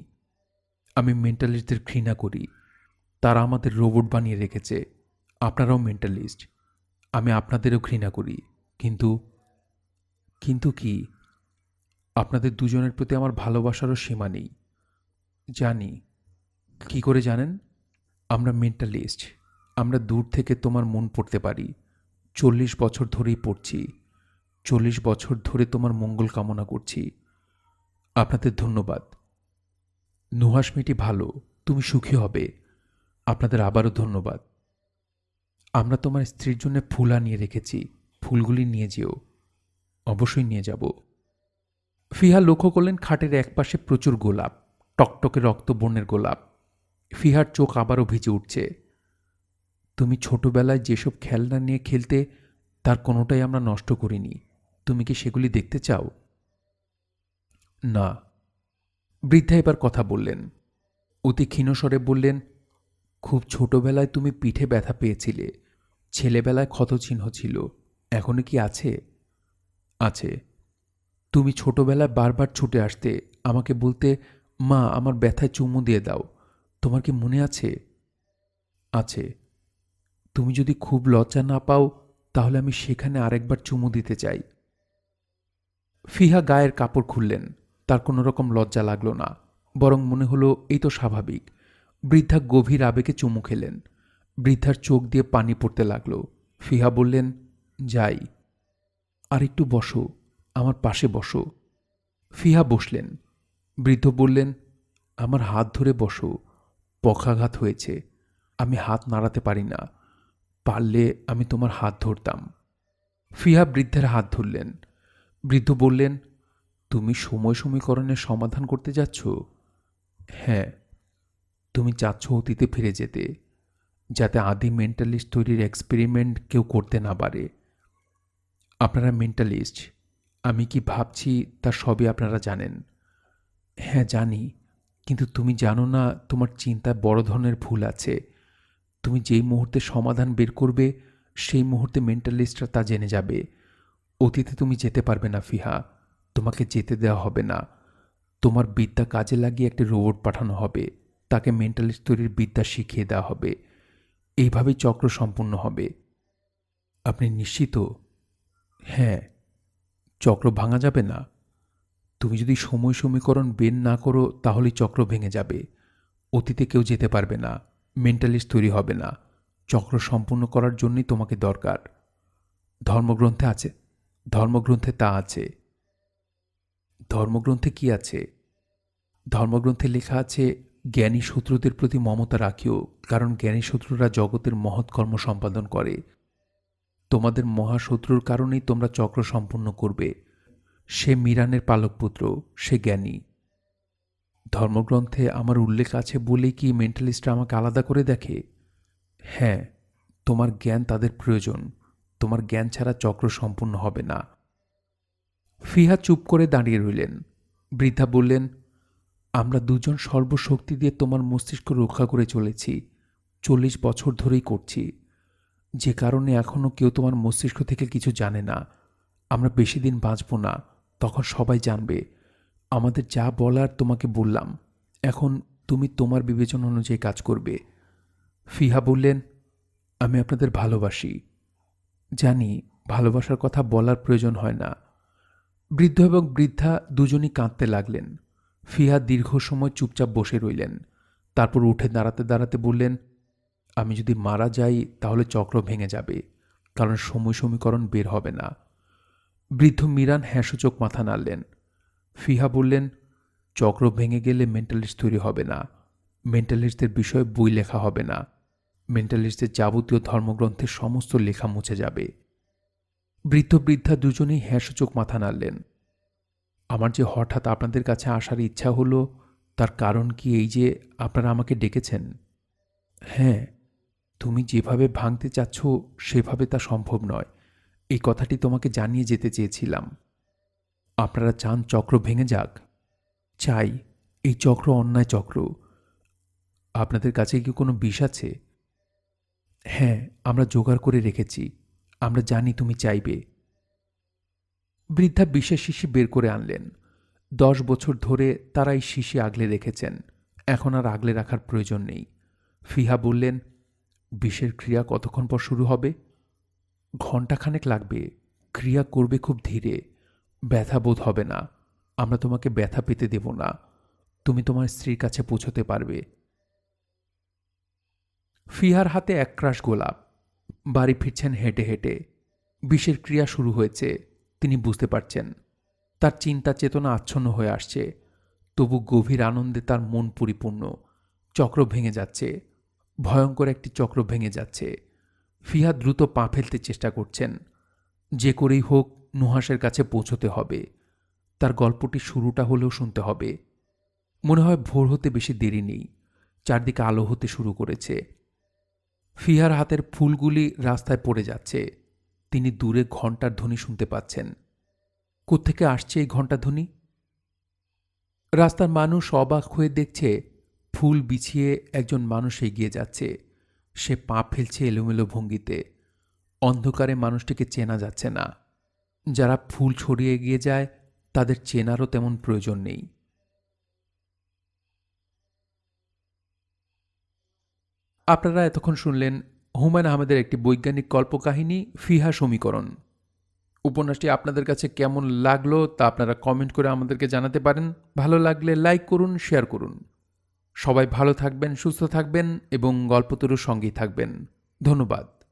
আমি মেন্টালিস্টদের ঘৃণা করি। তারা আমাদের রোবট বানিয়ে রেখেছে। আপনারাও মেন্টালিস্ট। আমি আপনাদেরও ঘৃণা করি। কিন্তু কিন্তু কি? আপনাদের দুজনের প্রতি আমার ভালোবাসারও সীমা নেই। জানি। কি করে জানেন? আমরা মেন্টালিস্ট। আমরা দূর থেকে তোমার মন পড়তে পারি। ৪০ বছর ধরেই পড়ছি। ৪০ বছর ধরে তোমার মঙ্গল কামনা করছি। আপনাদের ধন্যবাদ। নুহাস মেয়েটি ভালো, তুমি সুখী হবে। আপনাদের আবারও ধন্যবাদ। আমরা তোমার স্ত্রীর জন্য ফুল আনিয়ে রেখেছি। ফুলগুলি নিয়ে যেও। অবশ্যই নিয়ে যাব। ফিহা লক্ষ্য করলেন খাটের একপাশে প্রচুর গোলাপ, টকটকে রক্তবর্ণের গোলাপ। ফিহার চোখ আবারও ভিজে উঠছে। তুমি ছোটবেলায় যেসব খেলনা নিয়ে খেলতে, তার কোনোটাই আমরা নষ্ট করিনি। তুমি কি সেগুলি দেখতে চাও? না। বৃদ্ধা এবার কথা বললেন। অতি ক্ষীণস্বরে বললেন, খুব ছোটবেলায় তুমি পিঠে ব্যথা পেয়েছিলে। ছেলেবেলায় ক্ষতচিহ্ন ছিল। এখনো কি আছে? আছে। তুমি ছোটবেলায় বারবার ছুটে আসতে, আমাকে বলতে, মা আমার ব্যথায় চুমু দিয়ে দাও। তোমার কি মনে আছে? আছে। তুমি যদি খুব লজ্জা না পাও, তাহলে আমি সেখানে আরেকবার চুমু দিতে চাই। ফিহা গায়ের কাপড় খুললেন। তার কোনো রকম লজ্জা লাগল না, বরং মনে হলো এই তো স্বাভাবিক। বৃদ্ধা গভীর আবেগে চুমু খেলেন। বৃদ্ধার চোখ দিয়ে পানি পড়তে লাগল। ফিহা বললেন, যাই। আর একটু বসো, আমার পাশে বসো। ফিহা বসলেন। বৃদ্ধ বললেন, আমার হাত ধরে বসো। পক্ষাঘাত হয়েছে, আমি হাত নাড়াতে পারি না। পারলে আমি তোমার হাত ধরতাম। ফিহা বৃদ্ধের হাত ধরলেন। বৃদ্ধ বললেন, তুমি সময় সমীকরণের সমাধান করতে যাচ্ছ? হ্যাঁ। তুমি চাচ্ছ অতীতে ফিরে যেতে, যাতে আদি মেন্টালিস্ট তৈরির এক্সপেরিমেন্ট কেউ করতে না পারে। আপনারা মেন্টালিস্ট। আমি কি ভাবছি তা সবই আপনারা জানেন। হ্যাঁ জানি, কিন্তু তুমি জানো না তোমার চিন্তায় বড় ধরনের ভুল আছে। তুমি যেই মুহূর্তে সমাধান বের করবে সেই মুহূর্তে মেন্টালিস্টরা তা জেনে যাবে। অতীতে তুমি যেতে পারবে না ফিহা, তোমাকে যেতে দেওয়া হবে না। তোমার বিদ্যা কাজে লাগিয়ে একটি রোবট পাঠানো হবে, তাকে মেন্টালিস্ট তৈরির বিদ্যা শিখিয়ে দেওয়া হবে। এইভাবেই চক্র সম্পূর্ণ হবে। আপনি নিশ্চিত? হ্যাঁ। চক্র ভাঙা যাবে না। তুমি যদি সময় সমীকরণ বের না করো তাহলেই চক্র ভেঙে যাবে। অতীতে কেউ যেতে পারবে না, মেন্টালিস্ট তৈরি হবে না। চক্র সম্পূর্ণ করার জন্যই তোমাকে দরকার। ধর্মগ্রন্থে আছে, ধর্মগ্রন্থে তা আছে। ধর্মগ্রন্থে কি আছে? ধর্মগ্রন্থে লেখা আছে, জ্ঞানী শত্রুদের প্রতি মমতা রাখিও, কারণ জ্ঞানী শত্রুরা জগতের মহৎ কর্ম সম্পাদন করে। তোমাদের মহাশত্রুর কারণেই তোমরা চক্র সম্পূর্ণ করবে। সে মিরানের পালক পুত্র, সে জ্ঞানী। ধর্মগ্রন্থে আমার উল্লেখ আছে বলেই কি মেন্টালিস্টরা আমাকে আলাদা করে দেখে? হ্যাঁ, তোমার জ্ঞান তাদের প্রয়োজন। তোমার জ্ঞান ছাড়া চক্র সম্পূর্ণ হবে না। ফিহা চুপ করে দাঁড়িয়ে রইলেন। বৃদ্ধা বললেন, আমরা দুজন সর্বশক্তি দিয়ে তোমার মস্তিষ্ক রক্ষা করে চলেছি। 40 বছর ধরেই করছি। যে কারণে এখনও কেউ তোমার মস্তিষ্ক থেকে কিছু জানে না। আমরা বেশি দিন বাঁচব না, তখন সবাই জানবে। আমাদের যা বলার তোমাকে বললাম, এখন তুমি তোমার বিবেচনা অনুযায়ী কাজ করবে। ফিহা বললেন, আমি আপনাদের ভালোবাসি। জানি, ভালোবাসার কথা বলার প্রয়োজন হয় না। বৃদ্ধ এবং বৃদ্ধা দুজনই কাঁদতে লাগলেন। ফিহা দীর্ঘ সময় চুপচাপ বসে রইলেন। তারপর উঠে দাঁড়াতে দাঁড়াতে বললেন, আমি যদি মারা যাই তাহলে চক্র ভেঙে যাবে, কারণ সময় সমীকরণ বের হবে না। বৃদ্ধ মিরান হ্যাঁসূচক মাথা নাড়লেন। ফিহা বললেন, চক্র ভেঙে গেলে মেন্টালিস্ট তৈরি হবে না। মেন্টালিস্টদের বিষয়ে বই লেখা হবে না। মেন্টালিস্টদের যাবতীয় ধর্মগ্রন্থের সমস্ত লেখা মুছে যাবে। বৃদ্ধ বৃদ্ধা দুজনেই হ্যাঁসূচক মাথা নাড়লেন। আমার যে হঠাৎ আপনাদের কাছে আসার ইচ্ছা হলো, তার কারণ কি এই যে আপনারা আমাকে ডেকেছেন? হ্যাঁ, তুমি যেভাবে ভাঙতে চাচ্ছ সেভাবে তা সম্ভব নয়। এই কথাটি তোমাকে জানিয়ে যেতে চেয়েছিলাম। আপনারা চান চক্র ভেঙে যাক? চাই। এই চক্র অন্যায় চক্র। আপনাদের কাছে কি কোনো বিষ আছে? হ্যাঁ, আমরা জোগাড় করে রেখেছি। আমরা জানি তুমি চাইবে। বৃদ্ধা বিষের শিশি বের করে আনলেন। 10 বছর ধরে তারা এই শিশি আগলে রেখেছেন। এখন আর আগলে রাখার প্রয়োজন নেই। ফিহা বললেন, বিষের ক্রিয়া কতক্ষণ পর শুরু হবে? ঘণ্টাখানেক লাগবে। ক্রিয়া করবে খুব ধীরে। ব্যথা বোধ হবে না। আমরা তোমাকে ব্যথা পেতে দেব না। তুমি তোমার স্ত্রীর কাছে পৌঁছতে পারবে। ফিহার হাতে একরাশ গোলাপ। বাড়ি ফিরছেন হেঁটে হেঁটে। বিষের ক্রিয়া শুরু হয়েছে, তিনি বুঝতে পারছেন। তার চিন্তা চেতনা আচ্ছন্ন হয়ে আসছে। তবু গভীর আনন্দে তার মন পরিপূর্ণ। চক্র ভেঙে যাচ্ছে। ভয়ঙ্কর একটি চক্র ভেঙে যাচ্ছে। ফিহা দ্রুত পা ফেলতে চেষ্টা করছেন। যে করেই হোক নুহাসের কাছে পৌঁছতে হবে। তার গল্পটি শুরুটা হলেও শুনতে হবে। মনে হয় ভোর হতে বেশি দেরি নেই। চারদিকে আলো হতে শুরু করেছে। ফিহার হাতের ফুলগুলি রাস্তায় পড়ে যাচ্ছে। তিনি দূরে ঘণ্টার ধ্বনি শুনতে পাচ্ছেন। কোত্থেকে আসছে এই ঘণ্টা ধ্বনি? রাস্তার মানুষ অবাক হয়ে দেখছে, ফুল বিছিয়ে একজন মানুষ এগিয়ে যাচ্ছে। সে পা ফেলছে এলোমেলো ভঙ্গিতে। অন্ধকারে মানুষটিকে চেনা যাচ্ছে না। যারা ফুল ছড়িয়ে এগিয়ে যায় তাদের চেনারও তেমন প্রয়োজন নেই। আপনারা এতক্ষণ শুনলেন হুমায়ূন আহমেদের একটি বৈজ্ঞানিক কল্পকাহিনী, ফিহা সমীকরণ। উপন্যাসটি আপনাদের কাছে কেমন লাগলো তা আপনারা কমেন্ট করে আমাদেরকে জানাতে পারেন। ভালো লাগলে লাইক করুন, শেয়ার করুন। সবাই ভালো থাকবেন, সুস্থ থাকবেন এবং গল্পতরুর সঙ্গেই থাকবেন। ধন্যবাদ।